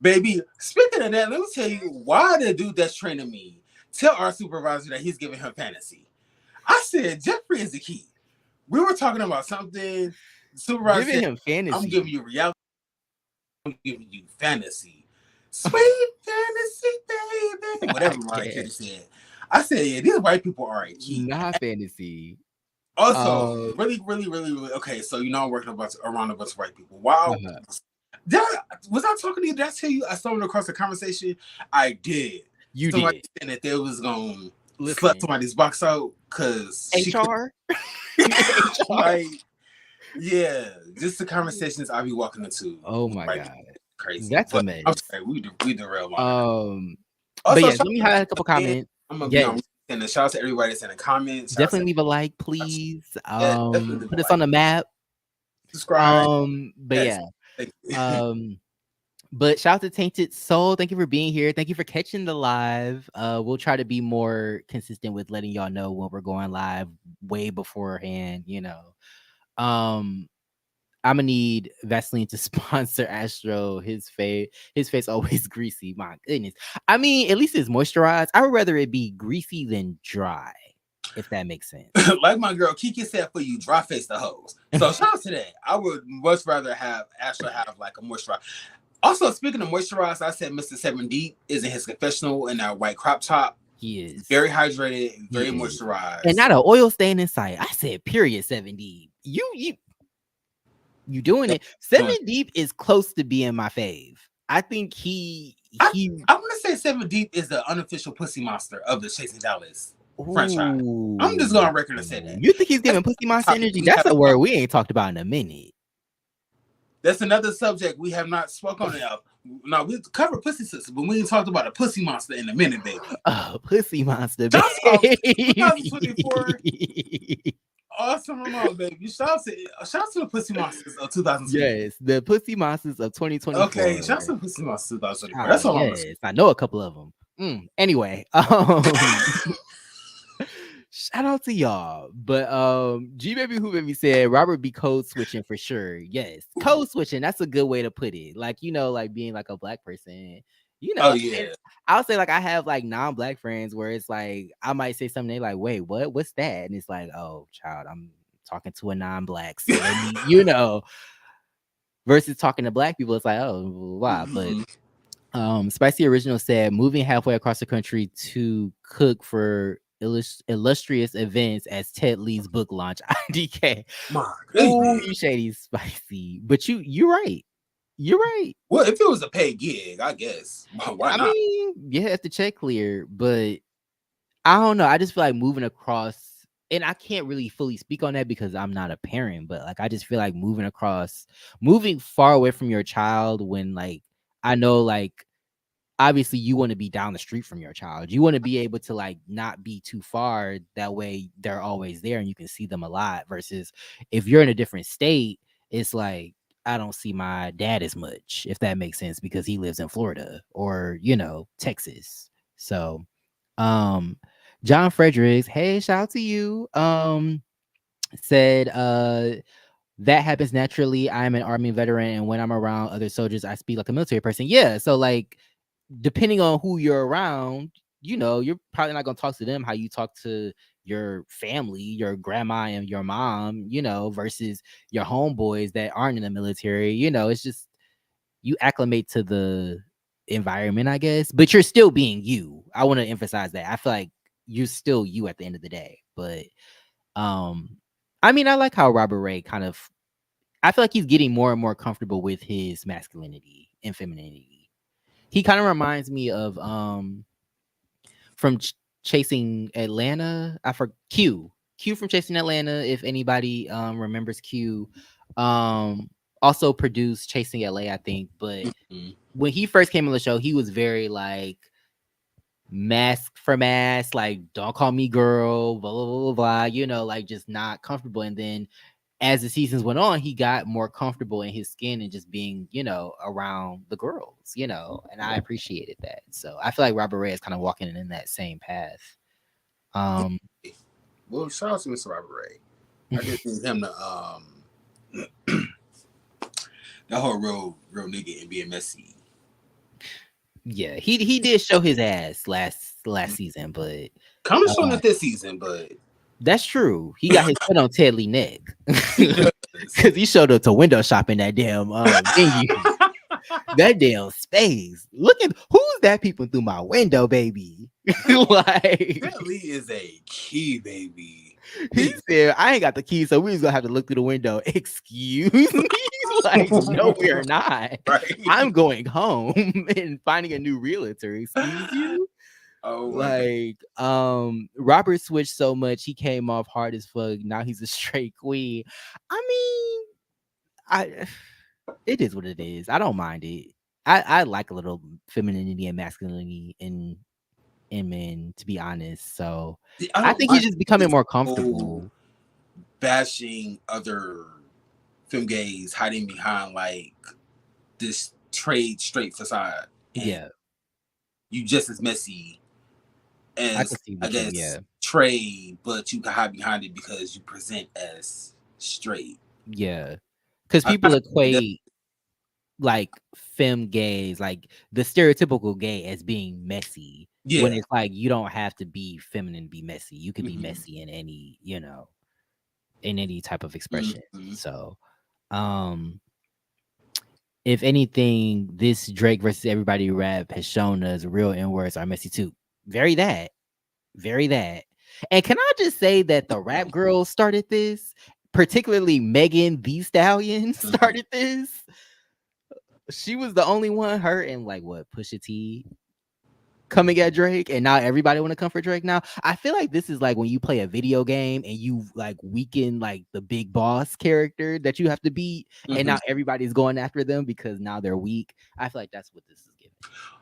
baby. Speaking of that, let me tell you why the dude that's training me tell our supervisor that he's giving him fantasy. I said Jeffrey is the key. We were talking about something. The supervisor Giving said, him "I'm giving fantasy. you reality. I'm giving you fantasy, sweet fantasy, baby." Whatever I Mariah can't. Carey said. I said, "Yeah, these white people are a key." Not fantasy. Also, Um, really, really, really, really. Okay, so I'm working around a bunch of white people. Wow. uh-huh. Was I talking to you? Did I tell you I stumbled across a conversation? I did. You Somebody did. saying that they was gonna slut Listen, somebody's box out because she could HR. HR. like yeah, just the conversations I be walking into Oh with my white people. god, Crazy. that's a But I'm mess. sorry, we derailed on that. Um, but Also, yes, shout let me out to highlight a couple again. comments. I'm gonna be Yes, on and shout out to everybody that's in the comments. Shout out to definitely leave a like, please. yeah, definitely Put us on like the map. subscribe. But Yes. yeah. Thank you. Um, but shout out to Tainted Soul. Thank you for being here. Thank you for catching the live. We'll try to be more consistent with letting y'all know when we're going live way beforehand, you know. Um, I'm gonna need Vaseline to sponsor Astro. His face always greasy. My goodness. I mean, at least it's moisturized. I would rather it be greasy than dry, if that makes sense. Like my girl Kiki said for you, dry face the hose. So shout out to that. I would much rather have Astro have like a moisturizer. Also, speaking of moisturize, I said Mr. Seven Deep is in his confessional in that white crop top. He is. Very hydrated, He very is. And moisturized. not an oil stain in sight. I said period 70. You doing Yeah, it. Seven doing. Deep is close to being my fave. I think he I, he I want to say Seven Deep is the unofficial pussy monster of the Chasing Dallas franchise. I'm just going Ooh. on record to say that. You think he's That's giving pussy a monster topic energy? we That's have a not. word we ain't talked about in a minute. That's another subject we have not spoken on. Now we covered pussy sister, but we ain't talked about a pussy monster in a minute, baby. Oh, pussy monster, Shots off baby. 2024. Awesome Ramon, baby. Shout out to the pussy monsters of 2024. Yes, the pussy monsters of Okay, 2024. shout out to the pussy monsters of 2024. Child, That's all I'm gonna say. yes, I know a couple of them. Anyway, shout out to y'all. But G Baby Who Baby said Robert be code switching for sure. Yes, code switching. That's a good way to put it. Like, you know, like being like a black person. You Oh know, and yeah. I'll say like I have like non-black friends where it's like I might say something, they like, wait, what? What's that? And it's like, oh, child, I'm talking to a non-black. So let me, versus talking to black people, it's like, oh, why? But Mhm. Spicy Original said moving halfway across the country to cook for illustrious events as Ted Lee's book launch. IDK. My Oh, goodness. you shady spicy. But you're right. You're right. Well, if it was a paid gig, I guess. Why I not? mean, you have to check clear, but I don't know. I just feel like moving across, and I can't really fully speak on that because I'm not a parent, but like I just feel like moving far away from your child when like I know like obviously you want to be down the street from your child. You want to be able to like not be too far. That way they're always there and you can see them a lot. Versus if you're in a different state, it's like I don't see my dad as much, if that makes sense, because he lives in Florida or Texas. So um John Fredericks, hey, shout out to you. Said that happens naturally. I'm an army veteran, and when I'm around other soldiers, I speak like a military person. Yeah. So like depending on who you're around, you're probably not gonna talk to them how you talk to your family, your grandma and your mom, versus your homeboys that aren't in the military. It's just you acclimate to the environment, I guess, but you're still being you. I want to emphasize that. I feel like you're still you at the end of the day. But um, I mean, I like how Robert Ray I feel like he's getting more and more comfortable with his masculinity and femininity. He kind of reminds me of from Chasing Atlanta. I for Q from Chasing Atlanta. If anybody remembers Q, um, also produced Chasing LA, I think. But Mhm. when he first came on the show, he was very like mask for mask, like don't call me girl, blah blah blah blah, blah, like just not comfortable. And then as the seasons went on, he got more comfortable in his skin and just being, around the girls, and I appreciated that. So I feel like Robert Ray is kind of walking in that same path. Um, Well, shout out to Mr. Robert Ray. I just need him to that whole real nigga and being messy. Yeah, he did show his ass last season, but Kind of showing it this season, but that's true. He got his foot on Ted Lee neck he does. because he showed up to window shopping that damn venue. That damn space. Look at who's that peeping through my window, baby. Like Ted Lee is a key baby. he said, I ain't got the key, so we just gonna have to look through the window. Excuse me? Like, no, we are not. Right? I'm going home and finding a new realtor. Excuse you? Oh, Like, Robert switched so much, he came off hard as fuck. Now he's a straight queen. I mean, it is what it is. I don't mind it. I like a little femininity and masculinity in men, to be honest. So I think he's just becoming more comfortable. Bashing other femme gays, hiding behind like this straight facade. And Yeah, you just as messy I as can see I what you. guess Yeah, Trey, but you can hide behind it because you present as straight. yeah, because people equate like femme gays, like the stereotypical gay, as being messy. When Yeah. it's like you don't have to be feminine to be messy. You could be Mhm. messy in any, in any type of expression. Mhm. So, if anything, this Drake versus Everybody rap has shown us real N-words are messy too. Very that. Very that. And can I just say that the rap girls started this, particularly Megan Thee Stallion started this. She was the only one, her and like what, Pusha T coming at Drake, and now everybody want to come for Drake now. I feel like this is like when you play a video game and you like weaken like the big boss character that you have to beat, and now everybody's going after them because now they're weak. I feel like that's what this is giving.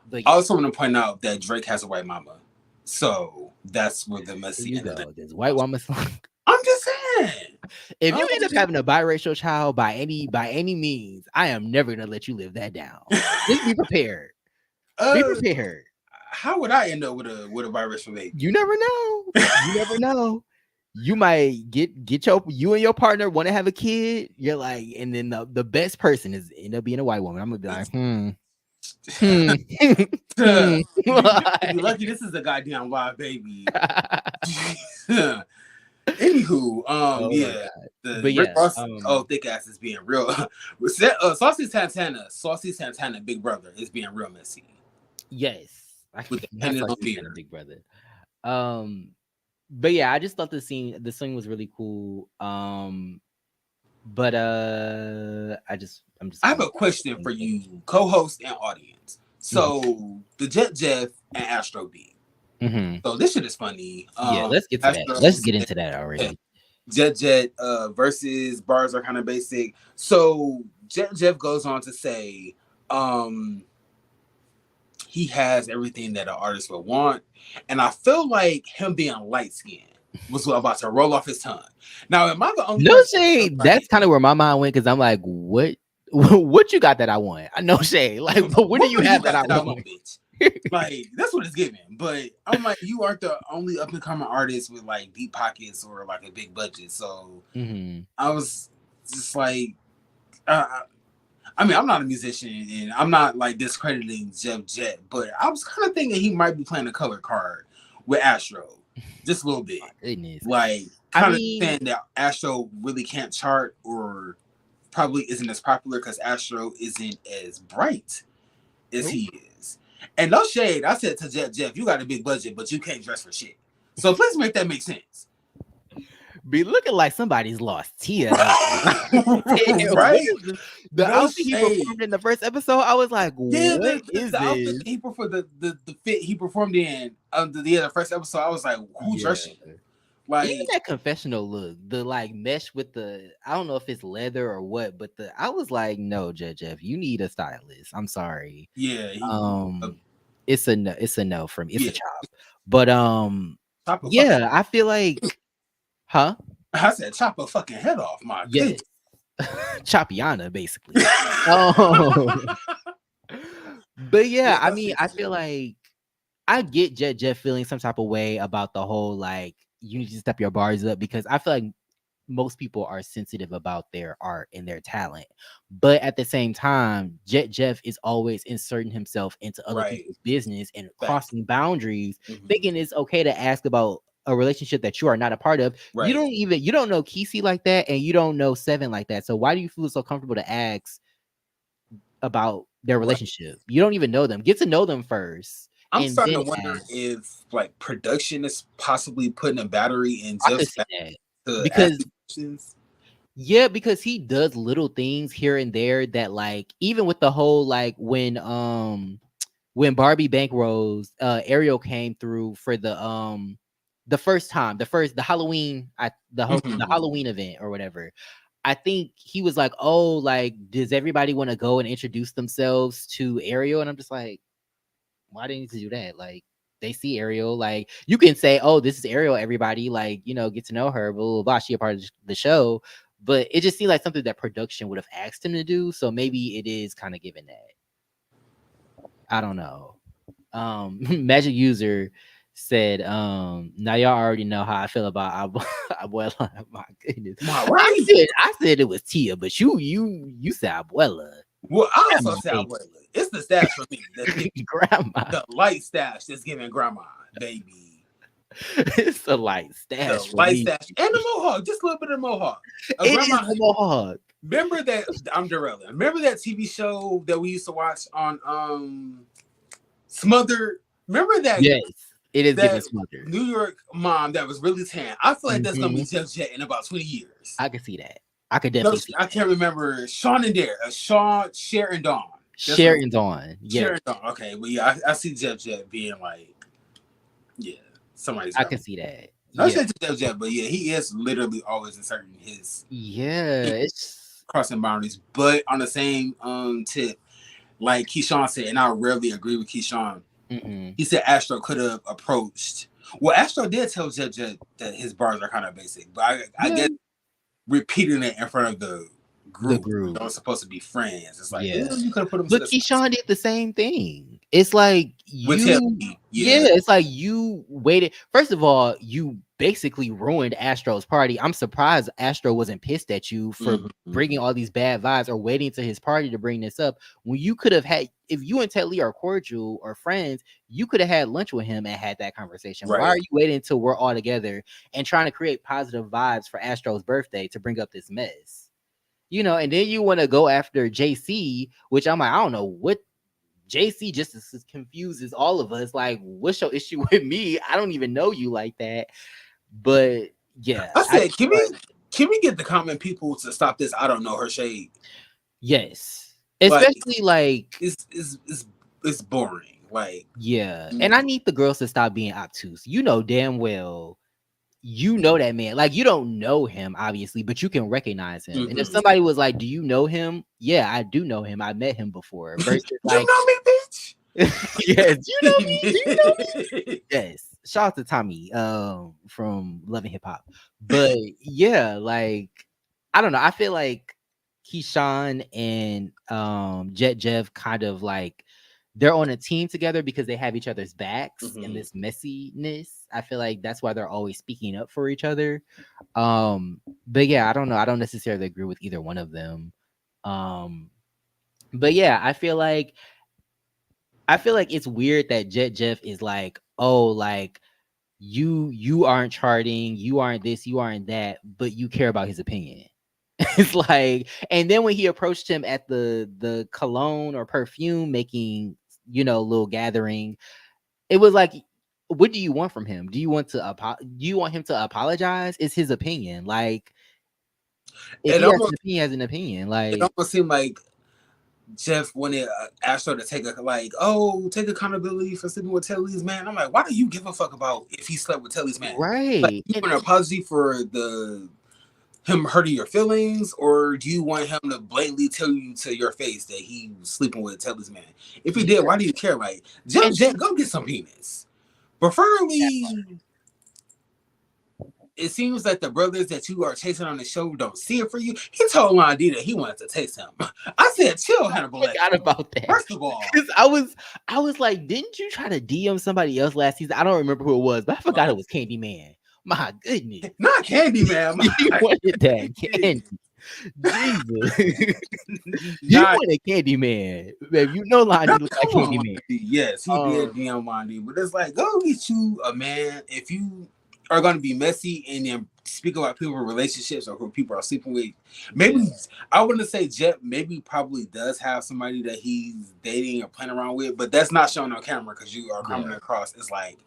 But I also want to point out that Drake has a white mama, so that's where the messy end of it. This white woman song. I'm just saying, If you end up having a biracial child by any means, I am never gonna let you live that down. Just be prepared. Be prepared. How would I end up with a biracial baby? You never know. You never know. You might get you and your partner want to have a kid. You're like, and then the best person is end up being a white woman. I'm gonna be like, You're lucky this is a goddamn live baby. Anywho, yeah, but yeah, thick ass is being real. Saucy Santana, Big Brother is being real messy. Yes, with the Big Brother. But yeah, I just thought the scene was really cool. But I have a question for you, co-host and audience. So the Jeff and Astro beat. So this shit is funny. Yeah, let's get to that. Let's get into that already. Jet versus bars are kind of basic. So Jeff goes on to say, he has everything that an artist would want, and I feel like him being light skinned was about to roll off his tongue. Now, am I the only? No shade. That's kind of where my mind went because I'm like, what you got that I want? No shade. Like, but what do you have that I want? Bitch? Like, that's what it's giving. But I'm like, you aren't the only up and coming artist with like deep pockets or like a big budget. So I was just like, I mean, I'm not a musician and I'm not like discrediting Jeff Jet, but I was kind of thinking he might be playing a color card with Astro, just a little bit. Like, kind of saying that Astro really can't chart or probably isn't as popular because Astro isn't as bright as he is. And no shade, I said to Jeff, you got a big budget, but you can't dress for shit. So please make that make sense. Be looking like somebody's lost Tia. Right? The outfit he performed in the first episode, I was like, what is the outfit this? he performed, the fit he performed in the first episode, I was like, who's dressing? Like, even that confessional look, the like mesh with the, I don't know if it's leather or what, but I was like, no, Jeff, you need a stylist. I'm sorry. Yeah. It's a no from me. It's a chop. But yeah, I feel like, huh? I said chop a fucking head off, my yes. Chopiana, basically. But yeah, I mean, I feel like I get Jeff feeling some type of way about the whole like you need to step your bars up because I feel like most people are sensitive about their art and their talent. But at the same time, Jet Jeff is always inserting himself into other Right. people's business and Facts. crossing boundaries, Hmm. thinking it's okay to ask about a relationship that you are not a part of. Right. You don't know Kesey like that, and you don't know Seven like that. So why do you feel so comfortable to ask about their Right. relationship? You don't even know them. Get to know them first, I'm and starting then to wonder ask. if like production is possibly putting a battery in I could Jeff's see back that to ask because these questions. yeah, because he does little things here and there that like even with the whole like when Barbie bankrolls, Ariel came through for the first time, the Halloween the Hmm. Halloween event or whatever. I think he was like, "Oh, like does everybody want to go and introduce themselves to Ariel?" And I'm just like, "Why didn't you do that?" Like they see Ariel, like you can say, "Oh, this is Ariel, everybody, like, get to know her, blah blah blah, she a part of the show." But it just seemed like something that production would have asked him to do. So maybe it is kind of given that. I don't know. Magic User said, now y'all already know how I feel about Abuela. My goodness. My, why are you? I said it was Tia, but you said Abuela. Well, I also Grandma, say baby. Abuela. It's the stash for me that's giving Grandma. the light stash that's giving grandma, baby. It's a light The stash for light me. stash and the mohawk, just a little bit of mohawk. A It is grandma. the mohawk. Remember that I'm derailing. Remember that TV show that we used to watch on Smothered? Remember Yes, it is giving that smothered. New York mom that was really tan? I feel like that's gonna be Mhm. Jeff Jet in about 20 years. I can see that. I could No, definitely see I that. can't remember Sean and Dare. Sean, Cher, and Dawn. That's what it was. Sharon's on. Cher Yes, and Dawn. Okay, but yeah, I see Jeff Jet being like, yeah, somebody's I grandma. can see that. Not Yeah. sure Jeff Jet, but yeah, he is literally always inserting his Yeah. It's crossing boundaries. But on the same tip, like Keyshawn said, and I rarely agree with Keyshawn. mm-mm. He said Astro could have approached. Well, Astro did tell Jet Jet that his bars are kind of basic, but I Yeah. guess repeating it in front of the The group where group. they're supposed to be friends, it's like, Yeah. you could have put them to But the side Keyshawn did the same thing. It's like with yeah, yeah, it's like you waited. First of all, you basically ruined Astro's party. I'm surprised Astro wasn't pissed at you for mm-hmm. bringing all these bad vibes or waiting to his party to bring this up when you could have had, if you and Ted Lee are cordial or friends, you could have had lunch with him and had that conversation. Why Right. are you waiting until we're all together and trying to create positive vibes for Astro's birthday to bring up this mess? And then you want to go after JC, which I'm like, I don't know what JC just as confused as all of us. Like, what's your issue with me? I don't even know you like that. But yeah, I I said, just feel like can we get the common people to stop this? I don't know her shade. yes, Like especially like it's boring. Like yeah, and I need the girls to stop being obtuse. You know damn well. You know that man. Like you don't know him, obviously, but you can recognize him. And if mm-hmm. somebody was like, "Do you know him?" Yeah, I do know him. I met him before. Versus You like, know me, bitch. yes, do you know me? Do you know me? Yes. Shout out to Tommy from Loving Hip Hop. But yeah, like I don't know. I feel like Keyshawn and Jet Jeff kind of like they're on a team together because they have each other's backs in Mm-hmm. this messiness. I feel like that's why they're always speaking up for each other. But yeah, I don't know. I don't necessarily agree with either one of them. Um, but yeah, I feel like it's weird that Jet Jeff is like, oh, like you aren't charting, you aren't this, you aren't that, but you care about his opinion. It's like, and then when he approached him at the cologne or perfume making, little gathering, it was like, what do you want from him? Do you want him to apologize? It's his opinion. Like, if It he has an almost opinion, he has an opinion. it Like, almost seemed like Jeff wanted Astro to take take accountability for sleeping with Telly's man. I'm like, why do you give a fuck about if he slept with Telly's man? Like, right. you want an apology for him hurting your feelings, or do you want him to blatantly tell you to your face that he was sleeping with Telly's man? If he did, Yeah. why do you care? Like, Jeff, And go get some penis. Preferably, it seems like the brothers that you are chasing on the show don't see it for you. He told Lon-D that he wanted to taste him. I said, chill, Hannibal forgot Lecter. about that. First of all, Because I was like, didn't you try to DM somebody else last season? I don't remember who it was, but I forgot right. it was Candyman. My goodness. Not Candy Man. You My wanted that goodness. candy. Jesus. You Not, wanted Candyman. Babe, you know no, Lonnie look like come on. Candyman. Yes, he did Um, DM Wandy, but it's like, go get you a man. If you are going to be messy and then speak about people in relationships or who people are sleeping with, maybe yeah, I wouldn't say Jet maybe probably does have somebody that he's dating or playing around with, but that's not shown on camera because you are coming yeah. across as like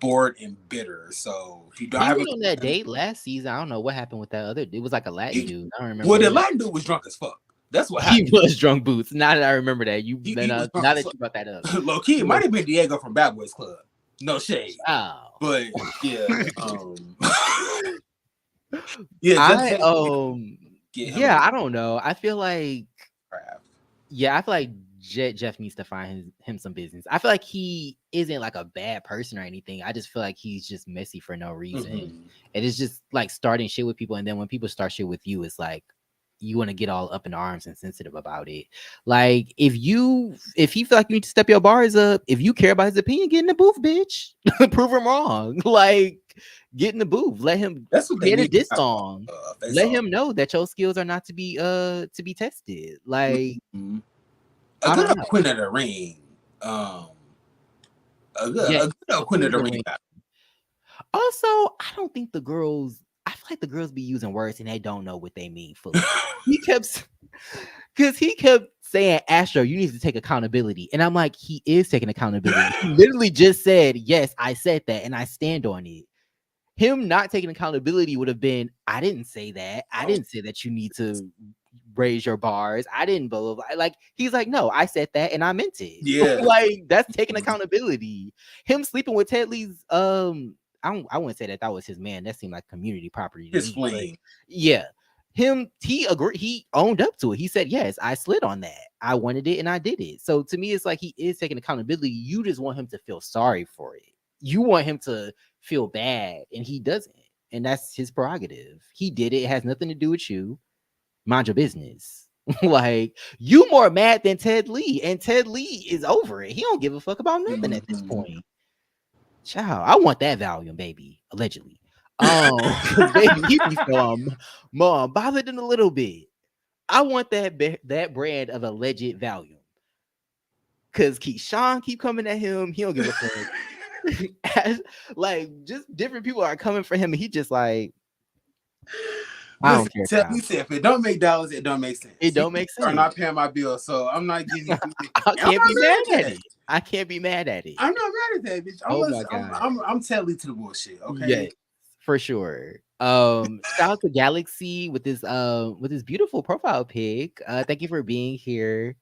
bored and bitter. So if you don't He have went on that a date last season. I don't know what happened with that other. It was like a Latin he, dude. I don't remember well, his the name. Latin dude was drunk as fuck. That's what He happened. was drunk boots. Now that I remember that, you then He was drunk now as that fuck. you brought that up, Low key, he it was. might have been Diego from Bad Boys Club. No shade. Oh, But yeah, yeah, I just get him yeah, a I don't know. I feel like craft. yeah, I feel like Jeff needs to find him some business. I feel like he isn't like a bad person or anything. I just feel like he's just messy for no reason. Mm-hmm. And it's just like starting shit with people, and then when people start shit with you, it's like you want to get all up in arms and sensitive about it. Like if he feel like you need to step your bars up, if you care about his opinion, get in the booth, bitch. Prove him wrong. Like get in the booth. Let him That's what they create a need to diss have song. face Let off. him know that your skills are not to be tested. Like Mm-hmm. A I good don't old know. Queen of the Ring. Um, Yeah, a good a old Queen Queen of of the the Ring Ring. guy. Also, I don't think the girls. I feel like the girls be using words and they don't know what they mean fully. He kept saying, Astro, you need to take accountability. And I'm like, he is taking accountability. He literally just said, yes, I said that and I stand on it. Him not taking accountability would have been, I didn't say that. I Oh, didn't say that you need to raise your bars. I didn't blah, blah, blah. Like, he's like, no, I said that and I meant it. yeah. Like, that's taking accountability. Him sleeping with Ted Lee's, I wouldn't say that was his man. That seemed like community property to His me. But flame. yeah, he agreed. He owned up to it. He said, yes, I slid on that. I wanted it and I did it. So to me, it's like he is taking accountability. You just want him to feel sorry for it. You want him to feel bad, and he doesn't. And that's his prerogative. He did it. It has nothing to do with you. Mind your business. Like you more mad than Ted Lee, and Ted Lee is over it. He don't give a fuck about nothing at this Mm-hmm. point. Child, I want that volume, baby. Allegedly, because baby, he be so more bothered than a little bit. I want that brand of alleged volume. Cause Keyshawn keep coming at him. He don't give a fuck. Like just different people are coming for him, and he just like I Listen, don't care, tell me child. if it don't make dollars, it don't make It sense. You don't make are sense. not paying my bill, so I'm not giving you. I I'm can't not be mad mad at at that. it. I can't be mad at it. I'm not mad at that, bitch. Oh my god. I'm telling to the bullshit. Okay. Yes, for sure. Shout out to Galaxy with this beautiful profile pic. Thank you for being here.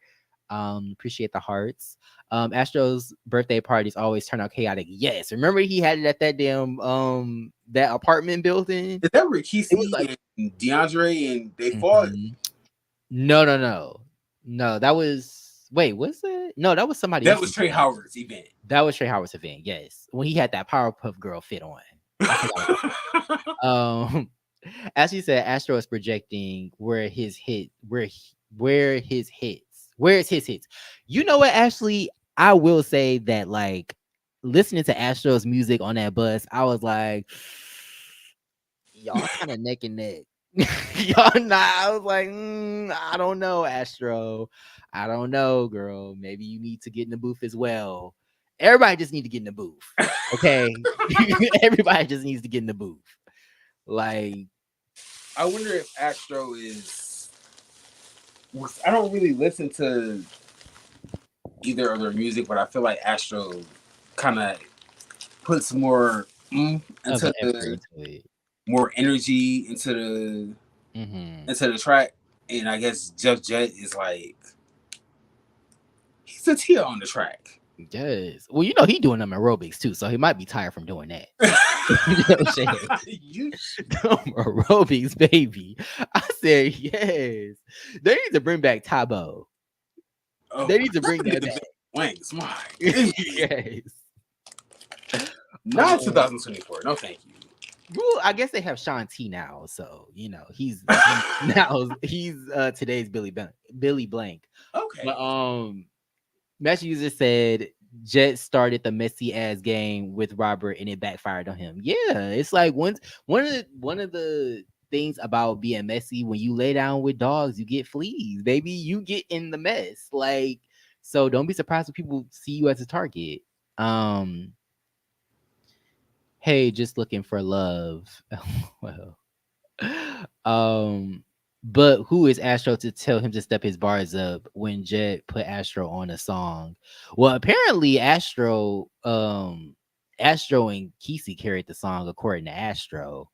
Appreciate the hearts. Astro's birthday parties always turn out chaotic. Yes, remember he had it at that damn that apartment building. Is that where It was Kesey like and DeAndre and they fought? mhm. No. That was was it? No, that was somebody That else's was Trey event. Howard's event. That was Trey Howard's event. Yes, when he had that Powerpuff Girl fit on. I forgot. Um, as you said, Astro is projecting where's his hits. You know what, Ashley? I will say that like listening to Astro's music on that bus, I was like, y'all kind of neck and neck. Y'all not. I was like, I don't know, Astro. I don't know, girl. Maybe you need to get in the booth as well. Everybody just need to get in the booth. Okay. Everybody just needs to get in the booth. Like, I wonder if Astro is. I don't really listen to either of their music, but I feel like Astro kind of puts more of an into effort the into it. more energy Mm-hmm. into the track, and I guess Jeff Jet is like he's a tear on the track. Yes. Well, you know he doing them aerobics too, so he might be tired from doing that. You know what I'm saying? You Them aerobics, baby. I said yes. They need to bring back Tabo. They need to bring that back. Wings, my Yes. not 2024. No, thank you. Well, I guess they have Sean T now, so you know he's today's Billy Blank. Okay. But Match User said Jet started the messy ass game with Robert and it backfired on him. Yeah, it's like one of the things about being messy, when you lay down with dogs, you get fleas, baby. You get in the mess. Like, so don't be surprised when people see you as a target. Um, hey, just looking for love. Well, um, but who is Astro to tell him to step his bars up when Jet put Astro on a song? Well, apparently Astro and Kesey carried the song according to Astro,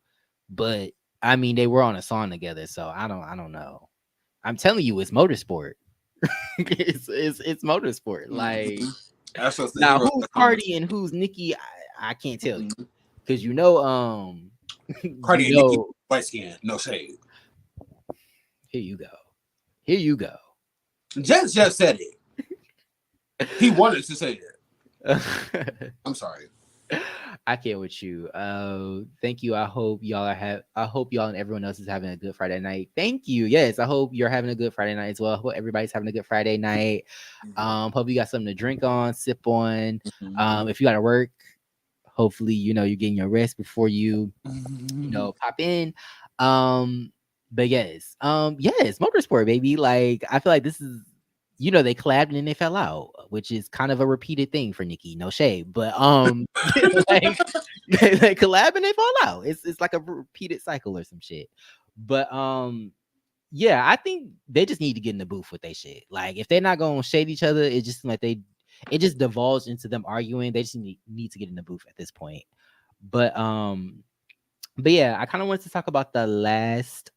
but I mean they were on a song together, so I don't know. I'm telling you, it's motorsport. It's motorsport. Mm-hmm. Like, Astro's the now hero of who's the Cardi and conversation. who's Nikki? I can't tell you Mm-hmm. because you Cardi and Nicki, know. white skin, no shade. Here you go. Here you go. Jets just said it. He wanted to say it. I'm sorry. I can't with you. Thank you. I hope y'all and everyone else is having a good Friday night. Thank you. Yes, I hope you're having a good Friday night as well. I hope everybody's having a good Friday night. Hope you got something to drink on, sip on. Mm-hmm. If you gotta work, hopefully, you're getting your rest before you Mm-hmm. pop in. Um, but yes, motorsport, baby. Like, I feel like this is, they collabed and then they fell out, which is kind of a repeated thing for Nikki. No shade, but like they collab and they fall out. It's like a repeated cycle or some shit. But yeah, I think they just need to get in the booth with their shit. Like, if they're not gonna shade each other, it just like it just devolves into them arguing. They just need to get in the booth at this point. But yeah, I kind of wanted to talk about the last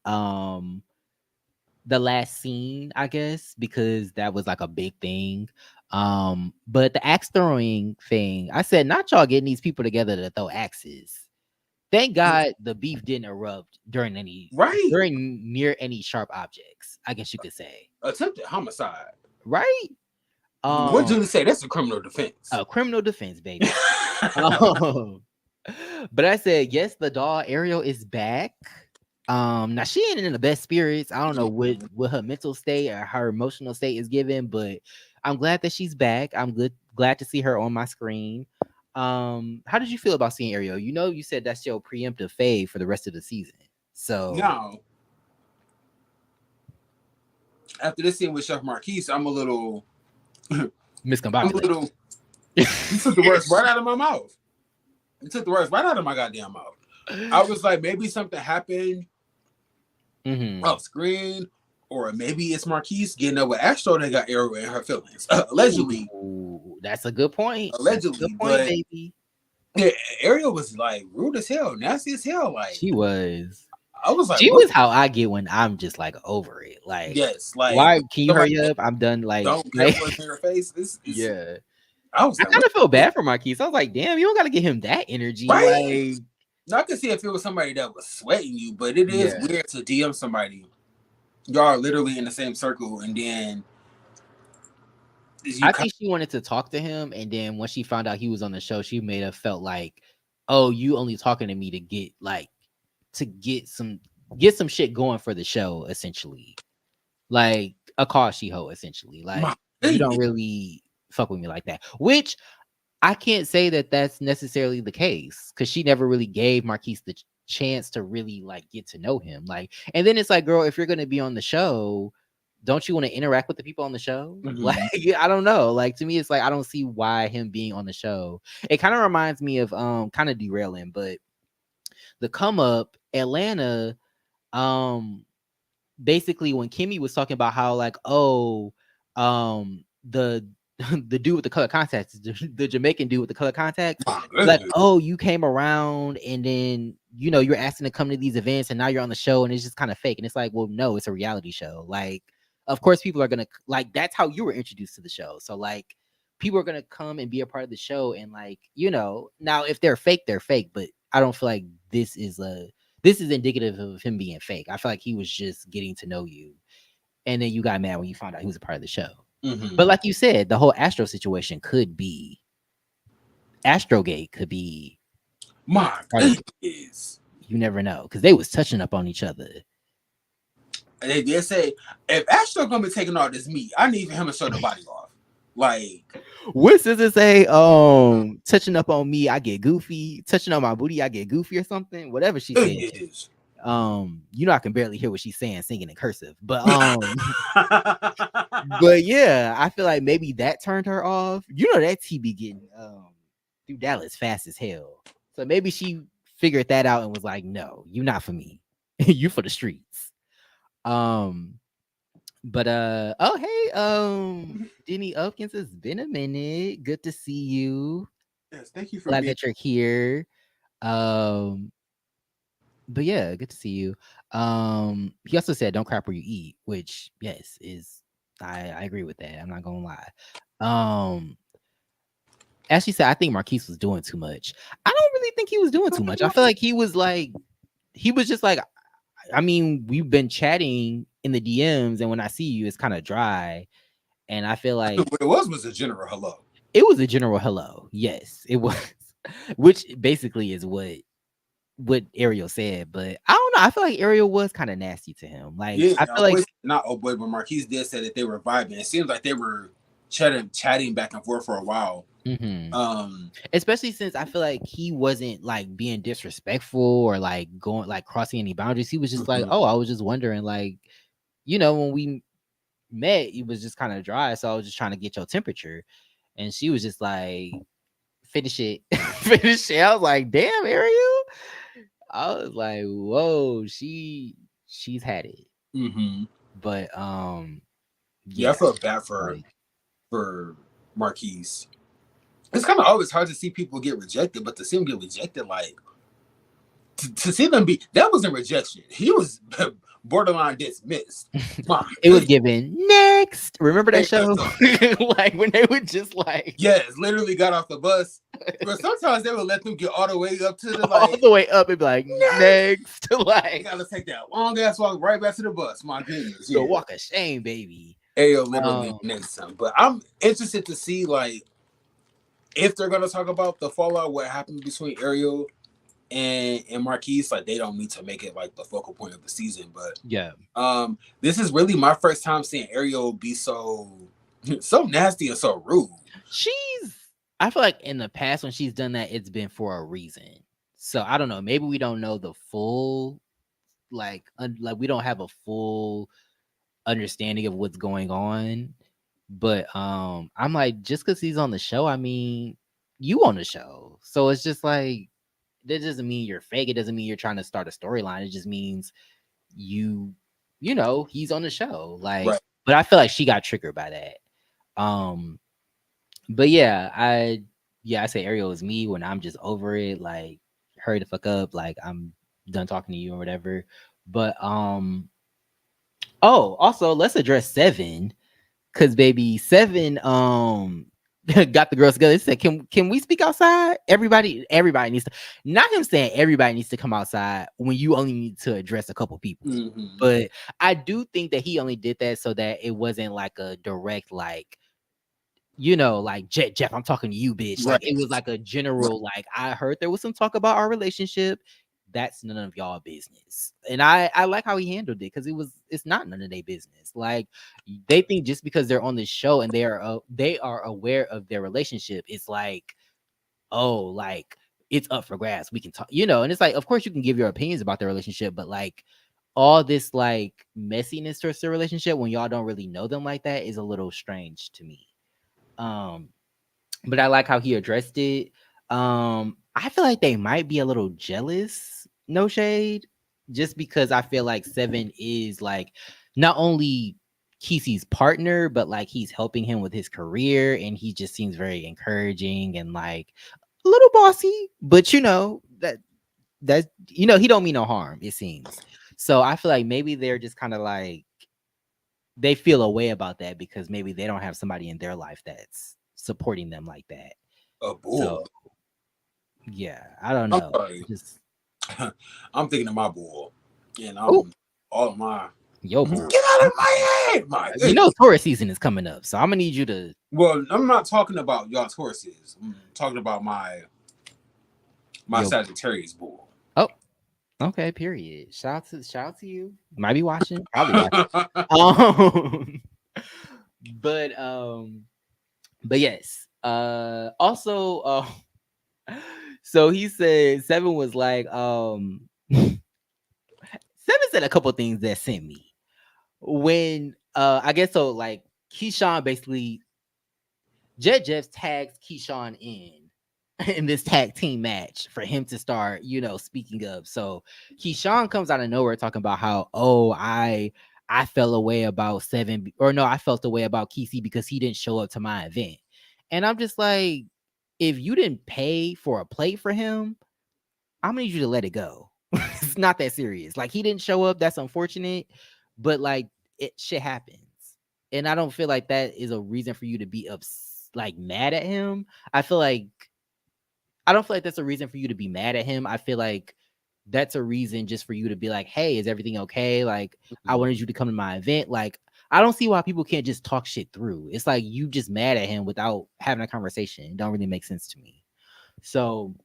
scene, I guess, because that was like a big thing. But the axe throwing thing, I said, not y'all getting these people together to throw axes. Thank God the beef didn't erupt Right. during near any sharp objects, I guess you could say. Attempted homicide. Right? What Um Julie say? That's a criminal defense. Criminal defense, baby. Um, but I said, yes, the doll Ariel is back. Now she ain't in the best spirits. I don't know what her mental state or her emotional state is giving, but I'm glad that she's back. I'm glad to see her on my screen. How did you feel about seeing Ariel? You said that's your preemptive fave for the rest of the season. So Now, after this scene with Chef Marquise, I'm a little. I'm a miscombobulated. little. You took the words right out of my mouth. You took the words right out of my goddamn mouth. I was like, maybe something happened off screen, or maybe it's Marquise getting up with Astro that got Ariel in her feelings. Allegedly. Ooh, that's a good point. That's a Allegedly. good point, But baby. yeah, Ariel was like rude as hell, nasty as hell. Like, She was. I was like, She what? was how I get when I'm just like over it. Like, Yes, like why can you somebody hurry that up? I'm done. Like, don't care what's in your face. This is. yeah. I was I like, what kind of feel the fuck? bad for Marquise. I was like, damn, you don't gotta give him that energy. Right? Like, Now I can see if it was somebody that was sweating you, but it is yeah. weird to DM somebody. Y'all are literally in the same circle, and then you I kind think she wanted to talk to him, and then when she found out he was on the show, she made her felt like, oh, you only talking to me to get some shit going for the show, essentially. Like a call she hoe, essentially. my Like, you don't goodness. really fuck with me like that. Which I can't say that that's necessarily the case, because she never really gave Marquise the chance to really like get to know him. Like, and then it's like, girl, if you're gonna be on the show, don't you want to interact with the people on the show? Like, Mhm. I don't know. Like, to me, it's like I don't see why him being on the show. It kind of reminds me of kind of derailing, but the come up Atlanta, um, basically when Kimmy was talking about how like, oh, the the dude with the color contacts, the Jamaican dude with the color contacts, My like, goodness. oh, you came around and then you're asking to come to these events and now you're on the show and it's just kind of fake. And it's like, well, no, it's a reality show. Like, of course people are gonna, like, that's how you were introduced to the show. So like people are gonna come and be a part of the show, and like, now if they're fake, they're fake, but I don't feel like this is indicative of him being fake. I feel like he was just getting to know you, and then you got mad when you found out he was a part of the show. Mhm. But like you said, the whole Astro situation could be Astrogate, could be My part of it. goodness. You never know, because they was touching up on each other. And they did say, if Astro gonna be taking all this meat, I need for him to show the body off. Like, What does it say? Touching up on me, I get goofy. Touching on my booty, I get goofy or something. Whatever she said. it is. I can barely hear what she's saying, singing in cursive. But yeah, I feel like maybe that turned her off. You know that T be getting through Dallas fast as hell. So maybe she figured that out and was like, no, you not for me. You for the streets. Um, but oh hey, Denny Upkins, it's been a minute. Good to see you. Yes, thank you for Glad being. that you're here. Um, but yeah, good to see you. He also said don't crap where you eat, which yes, is I agree with that. I'm not gonna lie. Um, as she said, I think Marquise was doing too much. I don't really think he was doing too much. I feel like he was just like, I mean, we've been chatting in the DMs, and when I see you, it's kind of dry. And I feel like What it was a general hello. it was a general hello. Yes, it was, which basically is what Ariel said. But I don't know. I feel like Ariel was kind of nasty to him. Like Yeah, I oh feel like boy, not oh boy, but Marquise did say that they were vibing. It seems like they were chatting back and forth for a while. mhm. Um, Especially since I feel like he wasn't like being disrespectful or like going like crossing any boundaries. He was just like, mhm. oh, I was just wondering, like, when we met, it was just kind of dry. So I was just trying to get your temperature. And she was just like, finish it, finish it. I was like, damn, Ariel. I was like, whoa, she's had it. Mhm. But Yeah, I yeah, felt bad like for Marquise. It's kind of always hard to see people get rejected, but to see him get rejected, like to see them be that wasn't rejection. He was borderline dismissed. My it was goodness. given next. Remember that Hey, show? Like when they would just like yes, literally got off the bus. But sometimes they would let them get all the way up to the all like the way up and be like, next. next. You Like gotta take that long ass walk right back to the bus. My goodness, the yeah. walk of shame, baby. Ayo literally Um, next time. But I'm interested to see like if they're gonna talk about the fallout, what happened between Ariel and Marquise. Like they don't need to make it like the focal point of the season. But yeah. this is really my first time seeing Ariel be so so nasty and so rude. I feel like in the past when she's done that, it's been for a reason. So I don't know. Maybe we don't know the full, like we don't have a full understanding of what's going on. But I'm like, just because he's on the show, I mean, you on the show, so it's just like that doesn't mean you're fake. It doesn't mean you're trying to start a storyline. It just means you, he's on the show. Like, Right. but I feel like she got triggered by that. But yeah, I say Ariel is me when I'm just over it. Like, hurry the fuck up. Like, I'm done talking to you or whatever. But oh, also let's address Seven, cause baby Seven got the girls together. He said, can we speak outside? Everybody needs to, not him saying everybody needs to come outside when you only need to address a couple people. Mm-hmm. But I do think that he only did that so that it wasn't like a direct like, like Jeff, I'm talking to you, bitch. Like Right. it was like a general, like I heard there was some talk about our relationship. That's none of y'all business. And I like how he handled it because it's not none of their business. Like they think just because they're on this show and they are aware of their relationship, it's like, oh, like it's up for grabs. We can talk, and it's like, of course you can give your opinions about their relationship, but like all this like messiness towards the relationship when y'all don't really know them like that is a little strange to me. Um, but I like how he addressed it. I feel like they might be a little jealous, no shade, just because I feel like Seven is like not only Kesey's partner, but like he's helping him with his career, and he just seems very encouraging and like a little bossy, but he don't mean no harm, it seems. So I feel like maybe they're just kind of like they feel a way about that because maybe they don't have somebody in their life that's supporting them like that. A bull. So yeah, I don't I'm know. sorry. Just I'm thinking of my bull, and oh, I'm all of my yo, get boo. out of my head. My goodness. Taurus season is coming up, so I'm gonna need you to. Well, I'm not talking about y'all's horses. I'm talking about my Yo. Sagittarius bull. Oh, okay. Period. Shout out to you. Might be watching. Probably watching. Um, but But yes. Also, so he said Seven was like, Seven said a couple things that sent me when I guess so like Keyshawn basically Jet Jeff tags Keyshawn in this tag team match for him to start, speaking of. So Keyshawn comes out of nowhere talking about how, oh, I fell away about Seven, or no, I felt away about Kesey because he didn't show up to my event. And I'm just like, if you didn't pay for a plate for him, I'm gonna need you to let it go. It's not that serious. Like he didn't show up. That's unfortunate, but like it shit happens, and I don't feel like that is a reason for you to be like mad at him. I feel like I don't feel like that's a reason for you to be mad at him. I feel like that's a reason just for you to be like, hey, is everything okay? Like I wanted you to come to my event. Like I don't see why people can't just talk shit through. It's like you just mad at him without having a conversation. It don't really make sense to me. So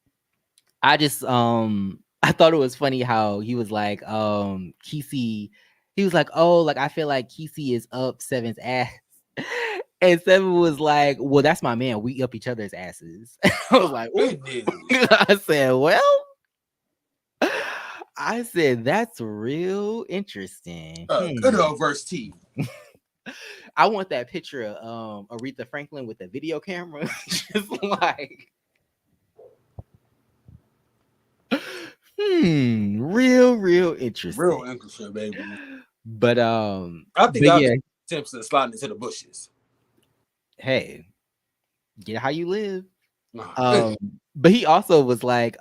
I just I thought it was funny how he was like Kesey, he was like, oh, like I feel like Kesey is up Seven's ass. And Seven was like, well, that's my man. We up each other's asses. I was like, I said, well, I said that's real interesting. Good old verse T. I want that picture of Aretha Franklin with the video camera. Just like real interesting. Real interesting, baby. But I think yeah, Simpson sliding into the bushes. Hey, get how you live. But he also was like,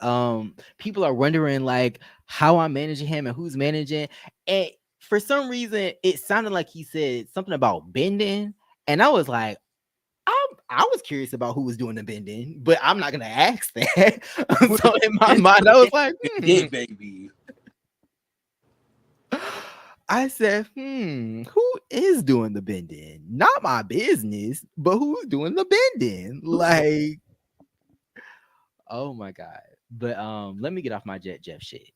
people are wondering like how I'm managing him and who's managing. And for some reason, it sounded like he said something about bending. And I was like, I was curious about who was doing the bending, but I'm not gonna ask that. So in my mind, I was like, yeah, baby. I said, who is doing the bending? Not my business, but who's doing the bending? Like, oh my God. But let me get off my Jet Jeff shit.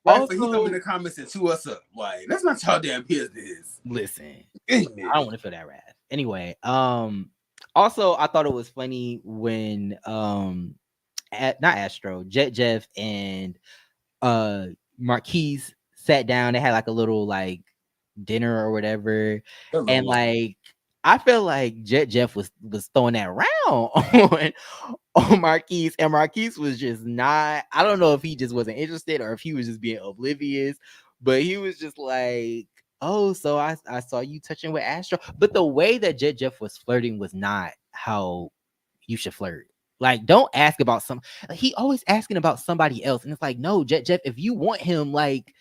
Also, he come in the comments and chew us up. Like, that's not y'all damn business. Listen, I don't want to feel that wrath. Anyway, also I thought it was funny when not Astro, Jet Jeff and Marquise sat down. They had like a little like dinner or whatever, and like I feel like Jet Jeff was throwing that round on Marquise, and Marquise was just not. I don't know if he just wasn't interested or if he was just being oblivious, but he was just like, "Oh, so I saw you touching with Astro," but the way that Jet Jeff was flirting was not how you should flirt. Like, don't ask about he always asking about somebody else, and it's like, no, Jet Jeff, if you want him, like,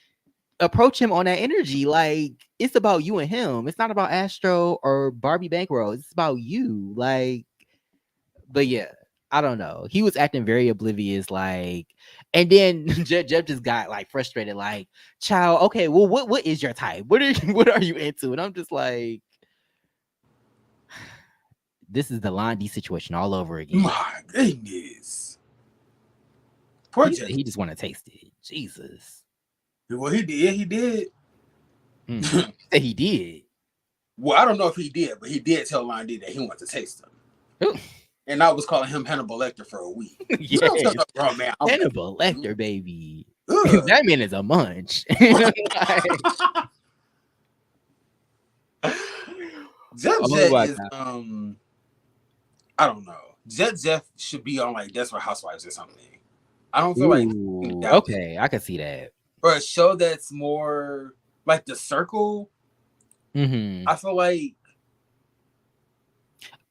approach him on that energy. Like, it's about you and him. It's not about Astro or Barbie Bankroll. It's about you. Like, but yeah, I don't know. He was acting very oblivious, like, and then Jeff just got like frustrated, like, child, okay, well, what is your type? What are you into? And I'm just like, this is the Londi situation all over again. My goodness. Poor Jeff. He just want to taste it. Jesus. Well, he did. He did. He did. Well, I don't know if he did, but he did tell Londi that he wanted to taste them. Ooh. And I was calling him Hannibal Lecter for a week. Yes. Bro, man, Hannibal Lecter, baby. That man is a munch. Jeff is I don't know. Jeff should be on like Desperate Housewives or something. I don't feel like okay, I can see that. Or a show that's more like The Circle. I feel like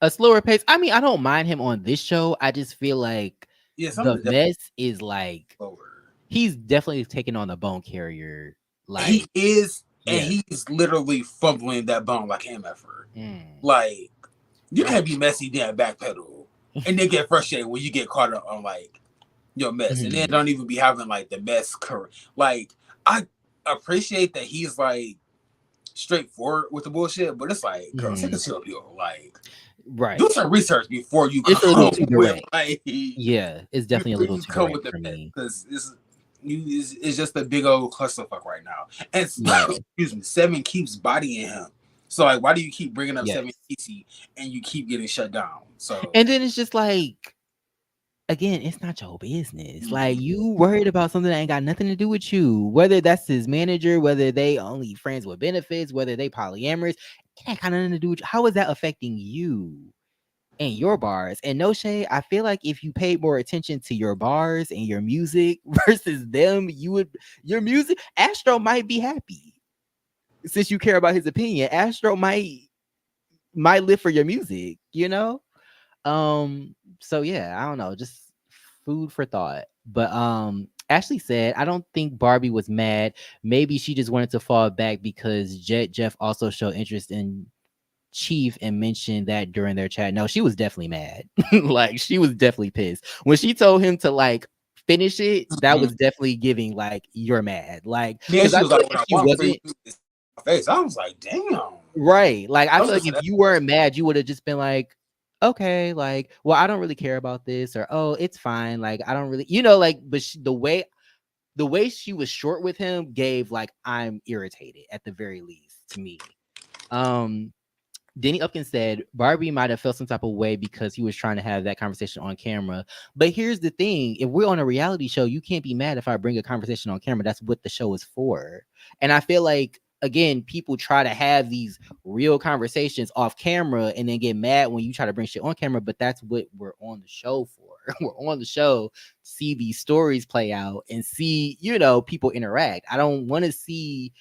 a slower pace. I mean, I don't mind him on this show. I just feel like the mess is like he's definitely taking on the bone carrier. Like he is, and he's literally fumbling that bone like MFR. Like you can't be messy then backpedal, and then get frustrated when you get caught up on like your mess, and then don't even be having like the mess correct. Like I appreciate that he's like straightforward with the bullshit, but it's like, girl, take a chill pill. Like, right, do some research before you it's come a little too direct. With, like, yeah, it's definitely a little too direct for me because it's just a big old clusterfuck right now. And excuse me, Seven keeps bodying him. So like, why do you keep bringing up Seven Yes. Kisi and you keep getting shut down? So And then it's just like, again, it's not your business. Like, mhm. you worried about something that ain't got nothing to do with you. Whether that's his manager, whether they only friends with benefits, whether they polyamorous, it ain't got nothing to do with you. How is that affecting you and your bars? And no shade, I feel like if you paid more attention to your bars and your music versus them, your music, Astro might be happy. Since you care about his opinion, Astro might live for your music, you know? So yeah, I don't know, just food for thought. But Ashley said, I don't think Barbie was mad. Maybe she just wanted to fall back because Jeff also showed interest in Chief and mentioned that during their chat. No, she was definitely mad. Like, she was definitely pissed. When she told him to like finish it, that Mhm. was definitely giving like, you're mad. Like, Yeah, because she I was feel like, like "What if I she want for you wasn't is my face." I was like, "Damn." right, like I I was feel like listening if to you that. weren't mad, you would have just been like, okay, like, well, I don't really care about this, or oh, it's fine. Like, I don't really, like, but the way she was short with him gave like, I'm irritated at the very least to me. Um, Denny Upkins said Barbie might have felt some type of way because he was trying to have that conversation on camera. But here's the thing: if we're on a reality show, you can't be mad if I bring a conversation on camera. That's what the show is for. And I feel like, again, people try to have these real conversations off camera and then get mad when you try to bring shit on camera. But that's what we're on the show for. We're on the show to see these stories play out and see, people interact. I don't want to see,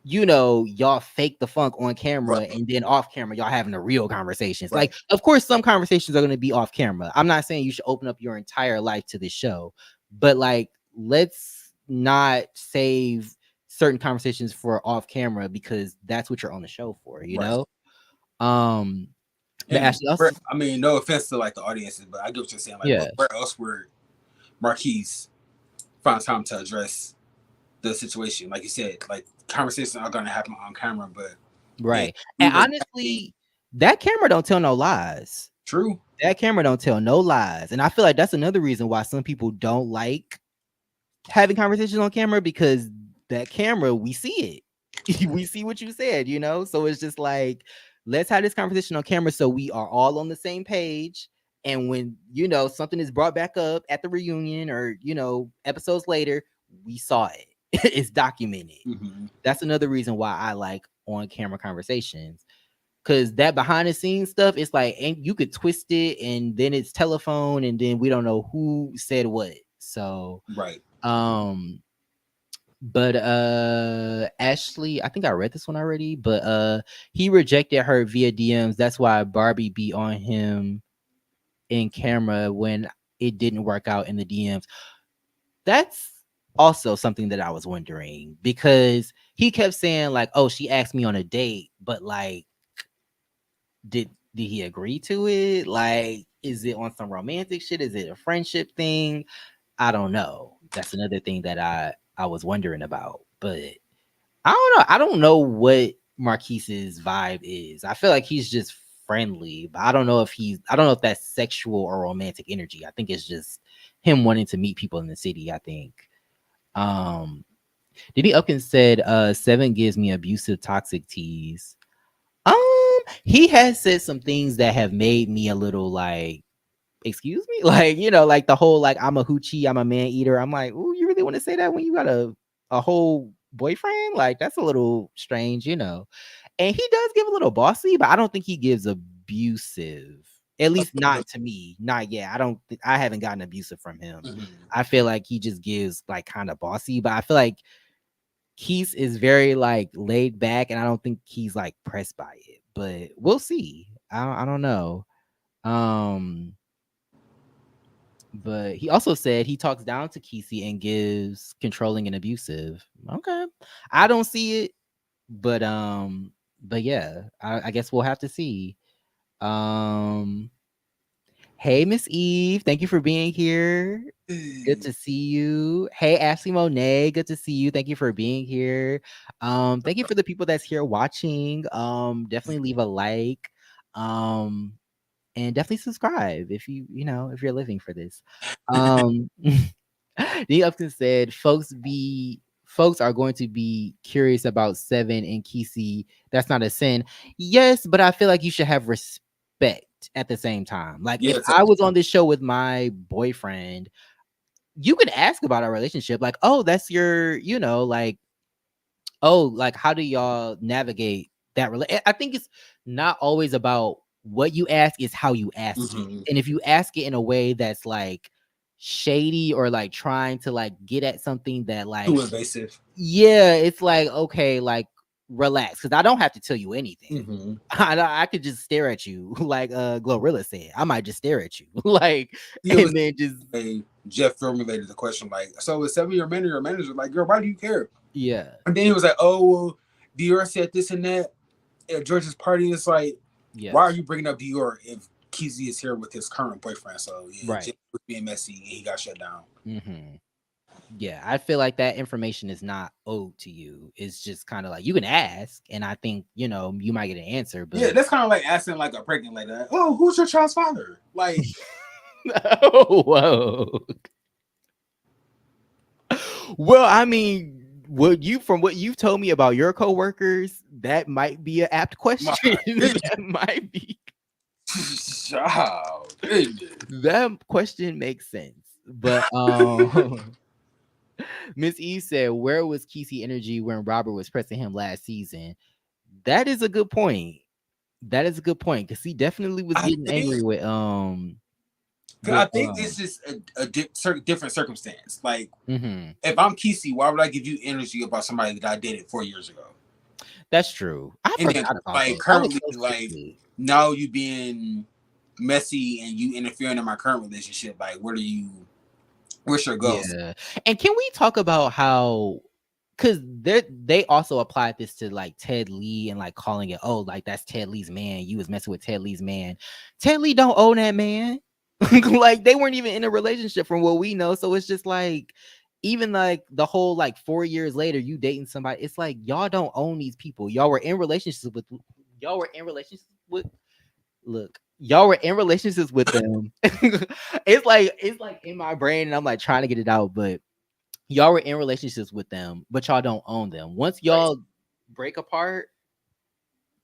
y'all fake the funk on camera Right, and then off camera, y'all having the real conversations. right, Like, of course, some conversations are going to be off camera. I'm not saying you should open up your entire life to this show, but like, let's not save certain conversations for off camera because that's what you're on the show for, you right. know? Um, but And Ashley also, I mean, no offense to like the audiences, but I get what you're saying. Like, yeah, where else would Marquise find time to address the situation? Like you said, like conversations are gonna happen on camera, but if right. we And were having honestly, that camera don't tell no lies. true, That camera don't tell no lies. And I feel like that's another reason why some people don't like having conversations on camera, because that camera, we see it. We see what you said. So it's just like, let's have this conversation on camera so we are all on the same page. And when something is brought back up at the reunion, or episodes later, we saw it. It's documented. mm-hmm. That's another reason why I like on camera conversations, because that behind the scenes stuff, it's like, and you could twist it and then it's telephone and then we don't know who said what. So Right. um, but Ashley, I think I read this one already, but he rejected her via DMs. That's why Barbie be on him in camera when it didn't work out in the DMs. That's also something that I was wondering, because he kept saying like, "Oh, she asked me on a date," but like, did he agree to it? Like, is it on some romantic shit? Is it a friendship thing? I don't know. That's another thing that I was wondering about. But I don't know. I don't know what Marquise's vibe is. I feel like he's just friendly, but I don't know if that's sexual or romantic energy. I think it's just him wanting to meet people in the city, I think. Um Diddy Upkins said Seven gives me abusive toxic tease. Um, he has said some things that have made me a little like, excuse me, like, like the whole like, I'm a hoochie, I'm a man eater. I'm like, oh, you really want to say that when you got a whole boyfriend? Like, that's a little strange. And he does give a little bossy, but I don't think he gives abusive. At least not to me. Not yet. I haven't gotten abusive from him. Mm-hmm. I feel like he just gives like kind of bossy, but I feel like Keith is very like laid back, and I don't think he's like pressed by it. But we'll see. I don't know. Um, but he also said he talks down to Kesey and gives controlling and abusive. Okay, I don't see it, but yeah, I guess we'll have to see. Um, hey, Miss Eve, thank you for being here. Good to see you. Hey, Ashley Monet, good to see you. Thank you for being here. Thank you for the people that's here watching. Definitely leave a like. Um, and definitely subscribe if if you're living for this. Um, the Upton said, folks are going to be curious about Seven and Kesey, that's not a sin. Yes, but I feel like you should have respect at the same time. Like if Yeah, I was on this show with my boyfriend, you could ask about our relationship, like, oh, that's your, like, oh, like how do y'all navigate that I think it's not always about what you ask, is how you ask it. mm-hmm. And if you ask it in a way that's like shady or like trying to like get at something that like, Too invasive. yeah, it's like, okay, like relax, because I don't have to tell you anything. Mm-hmm. I could just stare at you like Glorilla said. I might just stare at you like, It was and then just, Jeff formulated the question like, so is 7 your manager or manager? Like, girl, why do you care? yeah, And then he was like, oh, well, Dior said this and that at George's party. It's like, yeah, why are you bringing up Dior if Kesey is here with his current boyfriend? So yeah, right. Jeff was being messy and he got shut down. Mm-hmm. Yeah, I feel like that information is not owed to you. It's just kind of like you can ask, and I think you might get an answer. Yeah, But that's kind of like asking like a pregnant lady, like, oh, who's your child's father? Like, oh, whoa. Well, I mean, from what you've told me about your coworkers, that might be an apt question. That might be. child, That question makes sense. But Miss E said, where was Kesey energy when Robert was pressing him last season? That is a good point. That is a good point, because he definitely was I getting think angry with it's just a different circumstance. Like, mhm. if I'm Kesey, why would I give you energy about somebody that I dated 4 years ago? That's true. I And then forgot about like that. That was currently, so like stupid. now you being messy and you interfering in my current relationship. Like, where's your goals? Yeah. And can we talk about how, because they also applied this to like Ted Lee and like calling it, oh, like that's Ted Lee's man. You was messing with Ted Lee's man. Ted Lee don't own that man. Like they weren't even in a relationship from what we know. So it's just like, even like the whole like 4 years later, you dating somebody, it's like y'all don't own these people. Y'all were in relationships with look, y'all were in relationships with them. It's like in my brain, and I'm like trying to get it out, but y'all were in relationships with them, but y'all don't own them. Once Right. y'all break apart,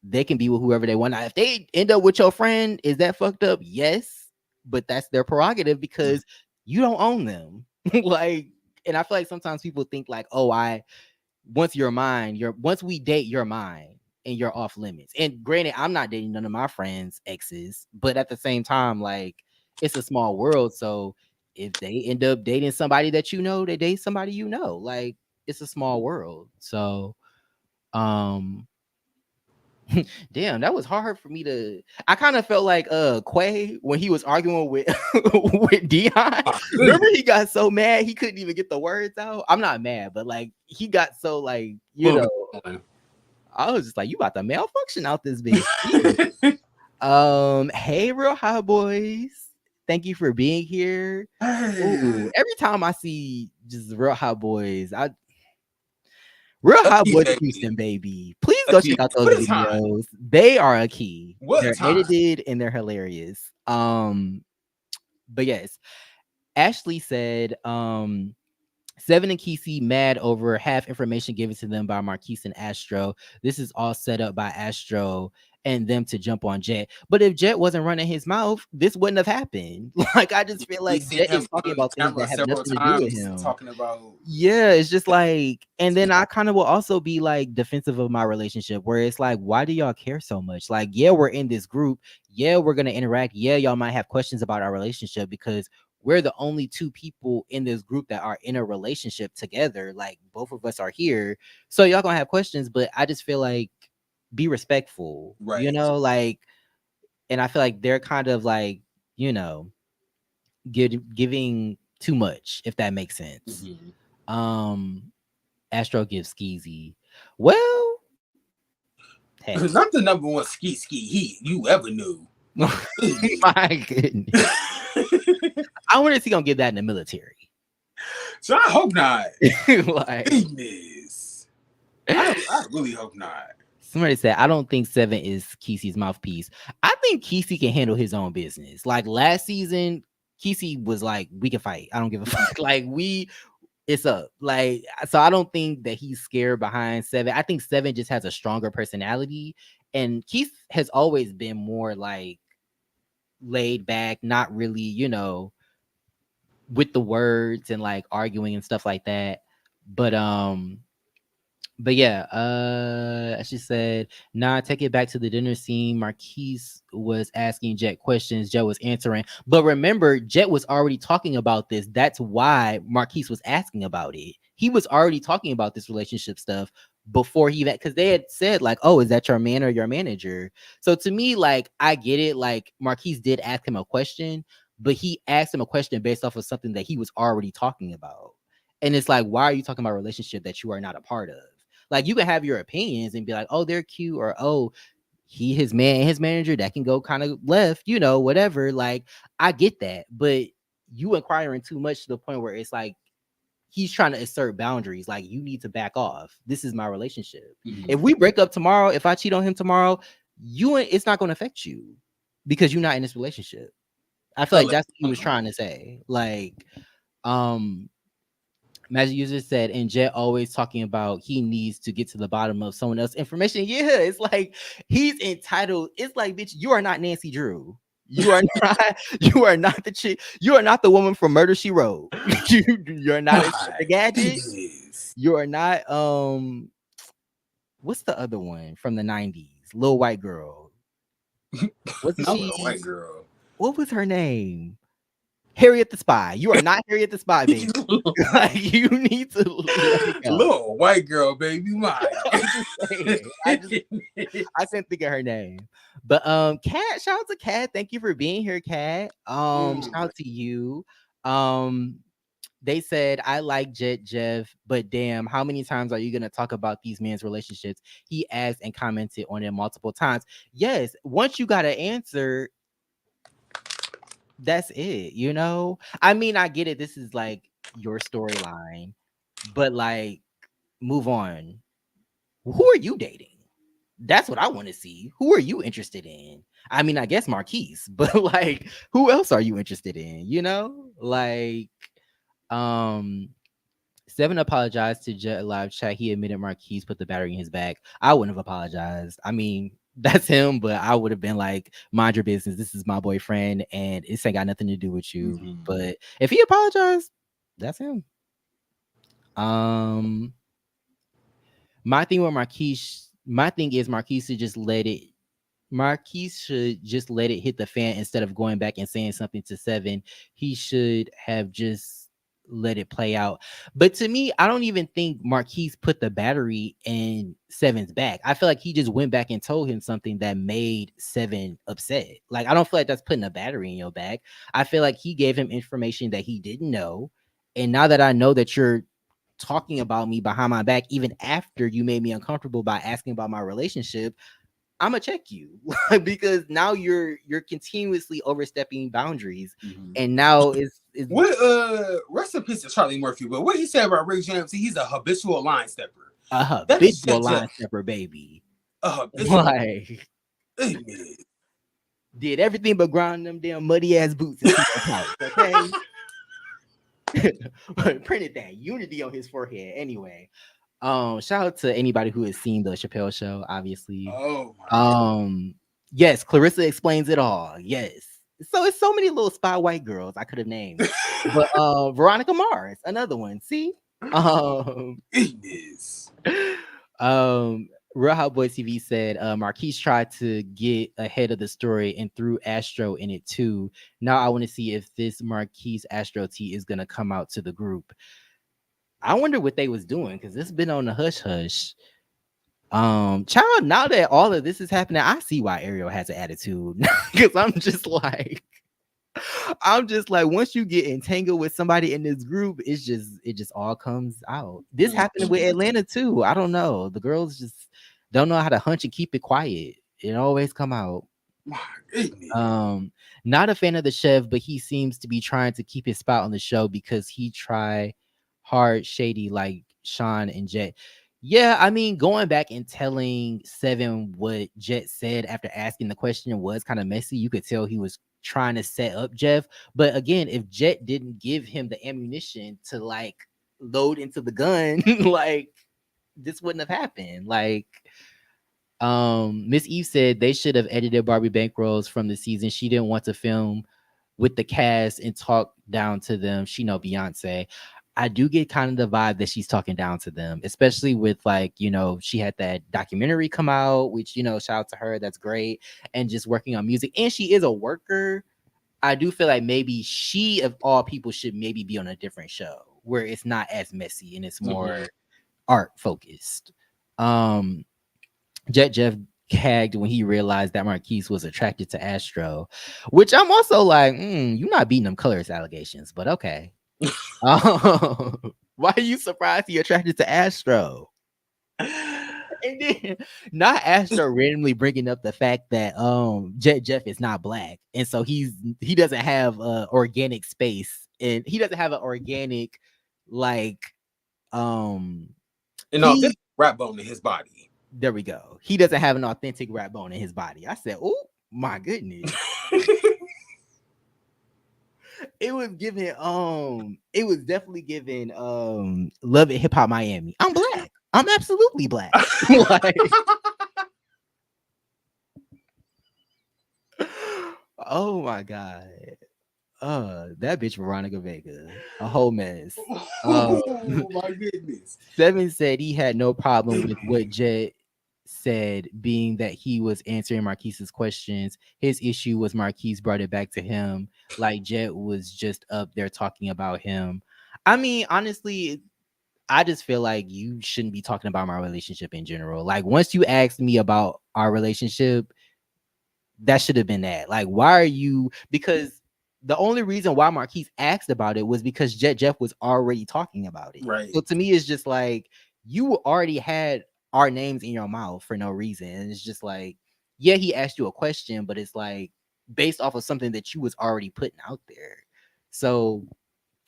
they can be with whoever they want. Now, if they end up with your friend, is that fucked up? Yes, but that's their prerogative because you don't own them. Like, and I feel like sometimes people think like, oh, once you're mine, once we date, you're mine and you're off limits. And granted, I'm not dating none of my friends' exes, but at the same time, like it's a small world. So if they end up dating somebody that they date somebody like it's a small world. So um damn, that was hard for me to. I kind of felt like Quay when he was arguing with with Dion. Remember, he got so mad he couldn't even get the words out. I'm not mad, but like he got so like I was just like, you about to malfunction out this bitch. Hey, Real Hot Boys. Thank you for being here. Ooh, every time I see just Real Hot Boys, Real A Hot key, Boys of baby. Houston, baby. Please A go key. check out those What a time. videos. They are a key. What a They're time. edited and they're hilarious. But yes, Ashley said, Seven and Kesey mad over half information given to them by Marquise and Astro. This is all set up by Astro and them to jump on Jet. But if Jet wasn't running his mouth, this wouldn't have happened. Like I just feel We like seen Jet him is talking on the about things camera that have several nothing to do with times him. talking about. Yeah, it's just like, and then I kind of will also be like defensive of my relationship where it's like, why do y'all care so much? Like, yeah, we're in this group. Yeah, we're going to interact. Yeah, y'all might have questions about our relationship because we're the only two people in this group that are in a relationship together. Like, both of us are here. So y'all going to have questions, but I just feel like be respectful, Right. like, and I feel like they're kind of like, giving too much, if that makes sense. Astro gives Skeezy. Well, hey. Not the number one ski heat you ever knew. My goodness. I wonder if he's gonna get that in the military. So I hope not. Like, Goodness. I really hope not. somebody said, I don't think Seven is Kesey's mouthpiece. I think Kesey can handle his own business. Like last season, Kesey was like, we can fight. I don't give a fuck. Like it's up. Like, so I don't think that he's scared behind Seven. I think Seven just has a stronger personality, and Keith has always been more like laid back, not really, with the words and like arguing and stuff like that. But yeah, she said, nah, take it back to the dinner scene. Marquise was asking Jet questions, Jet was answering. But remember, Jet was already talking about this. That's why Marquise was asking about it. He was already talking about this relationship stuff before he, because they had said, like, oh, is that your man or your manager? So to me, like, I get it. Like, Marquise did ask him a question, but he asked him a question based off of something that he was already talking about. And it's like, why are you talking about a relationship that you are not a part of? Like, you can have your opinions and be like, oh, they're cute, or oh, his man and his manager, that can go kind of left, whatever. Like, I get that, but you inquiring too much to the point where it's like he's trying to assert boundaries. Like, you need to back off. This is my relationship. Mm-hmm. If we break up tomorrow, if I cheat on him tomorrow, it's not going to affect you because you're not in this relationship. I feel like that's what he was trying to say. Like, Magic User said, and Jet always talking about he needs to get to the bottom of someone else's information. Yeah, it's like he's entitled. It's like, bitch, you are not Nancy Drew. You are not. You are not the chick. You are not the woman from Murder She Wrote. You're not a gadget. You are not. What's the other one from the 90s? Little white girl. Wasn't she? Little white girl. What was her name? Harriet the Spy. You are not Harriet the Spy, baby. Like, you need to little white girl, baby. My, I couldn't think of her name. But Kat, shout out to Kat. Thank you for being here, Kat. Shout out to you. They said, I like Jet Jeff, but damn, how many times are you gonna talk about these men's relationships? He asked and commented on it multiple times. Yes, once you got an answer, that's it, I mean, I get it, this is like your storyline, but like, move on. Who are you dating? That's what I want to see. Who are you interested in? I mean, I guess Marquise, but like, who else are you interested in? Like, Seven apologized to Jet live chat. He admitted Marquise put the battery in his back. I wouldn't have apologized. I mean, that's him, but I would have been like, mind your business. This is my boyfriend, and this ain't got nothing to do with you. Mm-hmm. But if he apologized, that's him. My thing with Marquise, Marquise should just let it hit the fan instead of going back and saying something to Seven. He should have just let it play out. But to me, I don't even think Marquise put the battery in Seven's back. I feel like he just went back and told him something that made Seven upset. Like, I don't feel like that's putting a battery in your back. I feel like he gave him information that he didn't know. And now that I know that you're talking about me behind my back, even after you made me uncomfortable by asking about my relationship, I'm gonna check you because now you're continuously overstepping boundaries, and now it's what rest in peace to Charlie Murphy. But what he said about Rick James, he's a habitual line stepper. A habitual line stepper, baby. Like, did everything but grind them damn muddy ass boots in people's house, okay? Printed that unity on his forehead. Anyway, shout out to anybody who has seen the Chappelle Show, obviously. Oh my God. Yes, Clarissa explains it all. Yes. So it's so many little spy white girls I could have named. But Veronica Mars, another one. See? It is. Real Hot Boy TV said Marquise tried to get ahead of the story and threw Astro in it too. Now I want to see if this Marquise Astro tea is gonna come out to the group. I wonder what they was doing because it's been on the hush hush. Child, now that all of this is happening, I see why Ariel has an attitude. Because I'm just like, once you get entangled with somebody in this group, it just all comes out. This happened with Atlanta too. I don't know. The girls just don't know how to hunch and keep it quiet. It always come out. Not a fan of the chef, but he seems to be trying to keep his spot on the show because he try hard shady like Sean and Jet. Yeah, I mean, going back and telling Seven what Jet said after asking the question was kind of messy. You could tell he was trying to set up Jeff. But again, if Jet didn't give him the ammunition to like load into the gun, like this wouldn't have happened. Like Miss Eve said they should have edited Barbie bankrolls from the season. She didn't want to film with the cast and talk down to them. She know Beyonce. I do get kind of the vibe that she's talking down to them, especially with like, she had that documentary come out, which, shout out to her. That's great. And just working on music. And she is a worker. I do feel like maybe she, of all people, should maybe be on a different show where it's not as messy and it's more art focused. Jet Jeff gagged when he realized that Marquise was attracted to Astro, which I'm also like, you're not beating them colors allegations, but okay. Why are you surprised he attracted to Astro? And then not Astro randomly bringing up the fact that Jet Jeff is not black, and so he doesn't have organic space, and he doesn't have an organic like authentic rap bone in his body. There we go. He doesn't have an authentic rap bone in his body. I said, oh my goodness. It was definitely giving Love It Hip Hop Miami. I'm black. I'm absolutely black. Like, oh my god. That bitch Veronica Vega, a whole mess. Oh my goodness. Seven said he had no problem with what Jet said, being that he was answering Marquise's questions. His issue was Marquise brought it back to him, like Jet was just up there talking about him. I mean, honestly, I just feel like you shouldn't be talking about my relationship in general. Like, once you asked me about our relationship, that should have been that. Like, why are you? Because the only reason why Marquise asked about it was because Jet Jeff was already talking about it. Right. So to me, it's just like you already had our names in your mouth for no reason. And it's just like, yeah, he asked you a question, but it's like based off of something that you was already putting out there. So,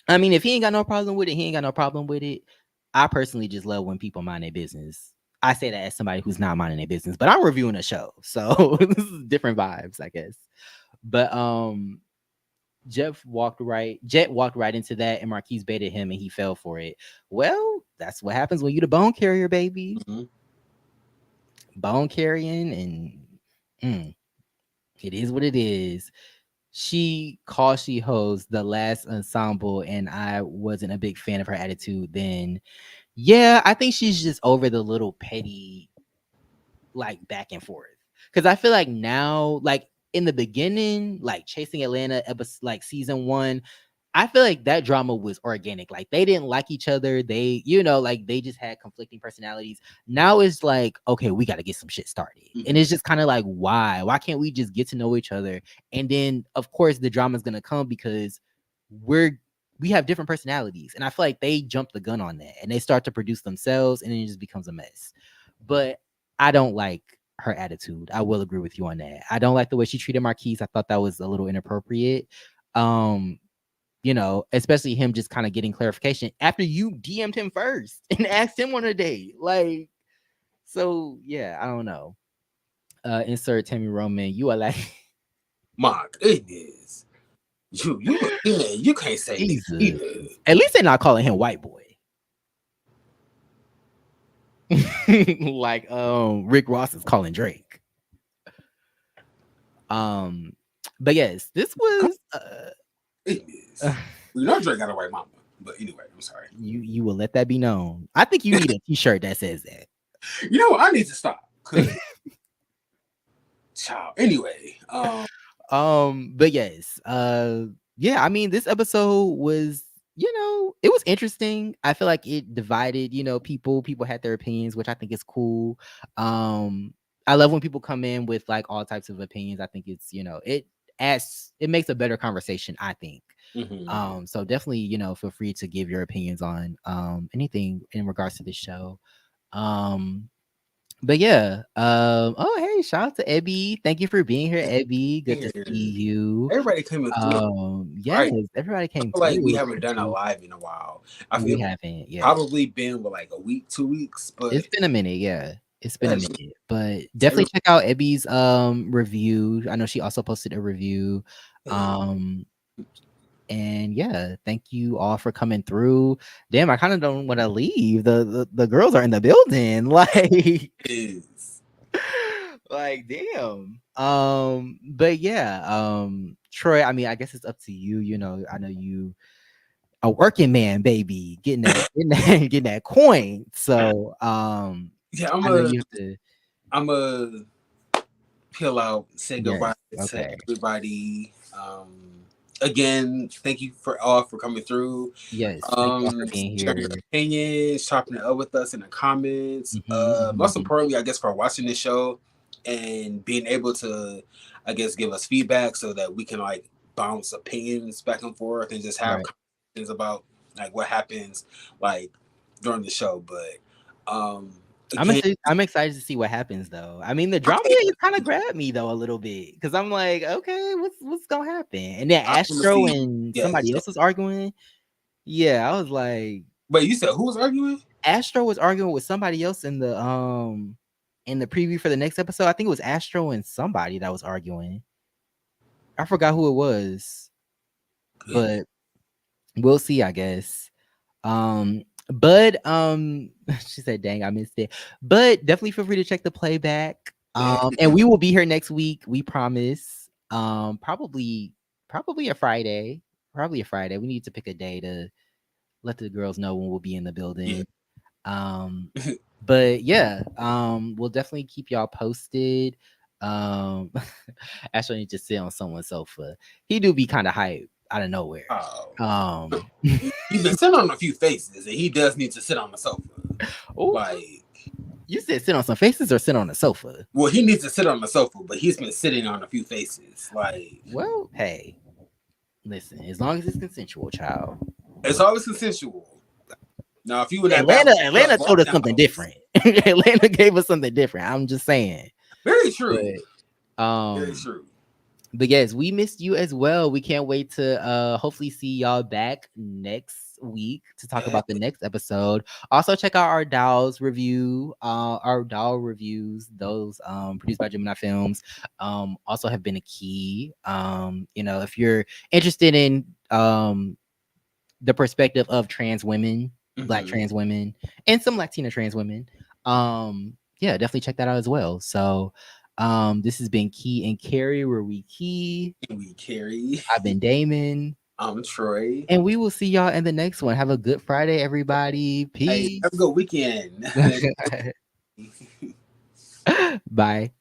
I mean, if he ain't got no problem with it, he ain't got no problem with it. I personally just love when people mind their business. I say that as somebody who's not minding their business, but I'm reviewing a show, so this is different vibes, I guess. But Jet walked right into that, and Marquise baited him, and he fell for it. Well, that's what happens when you the bone carrier, baby. Bone carrying, and it is what it is. She hosts the last ensemble, and I wasn't a big fan of her attitude then. Yeah, I think she's just over the little petty, like, back and forth. Because I feel like now, like in the beginning, like Chasing Atlanta, like season 1, I feel like that drama was organic. Like, they didn't like each other. They, like they just had conflicting personalities. Now it's like, okay, we got to get some shit started. And it's just kind of like, why? Why can't we just get to know each other? And then, of course, the drama's going to come because we have different personalities. And I feel like they jump the gun on that and they start to produce themselves, and then it just becomes a mess. But I don't like her attitude. I will agree with you on that. I don't like the way she treated Marquise. I thought that was a little inappropriate. Especially him just kind of getting clarification after you DM'd him first and asked him on a date. Like, so yeah, I don't know. Insert Tammy Roman. You are like, my goodness. You can't say either. At least they're not calling him white boy. Like Rick Ross is calling Drake. But yes, this was it is. Drake got a white mama. But anyway, I'm sorry. You will let that be known. I think you need a t-shirt that says that. You know what? I need to stop. Ciao. Anyway. But yes. Yeah, I mean, this episode was, it was interesting. I feel like it divided, people had their opinions, which I think is cool. I love when people come in with like all types of opinions. I think it's, it makes a better conversation, I think. So definitely, feel free to give your opinions on anything in regards to this show. But yeah, oh hey, shout out to Ebby. Thank you for being here, Ebby. Good to see you. Everybody came through. Yes, right. Everybody came through. Like we haven't done a live in a while. I feel we haven't. Yeah, probably been with like a week, 2 weeks, but it's been a minute. Yeah, it's been a minute. But definitely check out Ebby's review. I know she also posted a review. And yeah, thank you all for coming through. Damn, I kind of don't want to leave. The girls are in the building. Like, Is like damn. But yeah, Troy, I mean, I guess it's up to you. You know, I know you a working man, baby, getting that coin. So yeah. I know you have to. I'm a peel out, say Yes. goodbye to Okay. everybody. Again, thank you for all for coming through. Yes. Thank you all for being Sharing here. your opinions, chopping it up with us in the comments. Most Mhm. importantly, I guess for watching this show and being able to, I guess, give us feedback so that we can like bounce opinions back and forth and just have Right. conversations about like what happens like during the show. But again, I'm excited to see what happens though. I mean, the drama it kind of grabbed me though a little bit because I'm like, okay, what's gonna happen? And then I want to Astro see. and Yeah, somebody yeah. else was arguing. Yeah, I was like, Wait, you said who was arguing? Astro was arguing with somebody else in the preview for the next episode. I think it was Astro and somebody that was arguing. I forgot who it was, Goodness. but we'll see, I guess. But she said, "Dang, I missed it." But definitely feel free to check the playback. And we will be here next week. We promise. Probably a Friday. Probably a Friday. We need to pick a day to let the girls know when we'll be in the Yeah. building. Um, but yeah, we'll definitely keep y'all posted. Um, Actually, need to sit on someone's sofa. He do be kind of hype out of nowhere. Oh. Um, He's been sitting on a few faces, and he does need to sit on the sofa. oh, Like, you said sit on some faces or sit on a sofa? well, he needs to sit on the sofa, but he's been sitting on a few faces. Like, Well, hey, listen, as long as it's consensual, child. it's always consensual. Now, if you in that Atlanta walk told us down something house, different. Atlanta gave us something different. I'm just saying. very true, But very true. but yes, we missed you as well. We can't wait to hopefully see y'all back next week to talk Yeah, about the next episode. Also check out our dolls review, our doll reviews, those produced by Gemini Films, also have been a key. You know, if you're interested in the perspective of trans women, black mm-hmm. trans women, and some Latina trans women, yeah, definitely check that out as well. So this has been Key and Carrie, where we key. We carry. I've been Damon, I'm Troy. and we will see y'all in the next one. Have a good Friday, everybody. Hey, have a Peace. good weekend. Bye.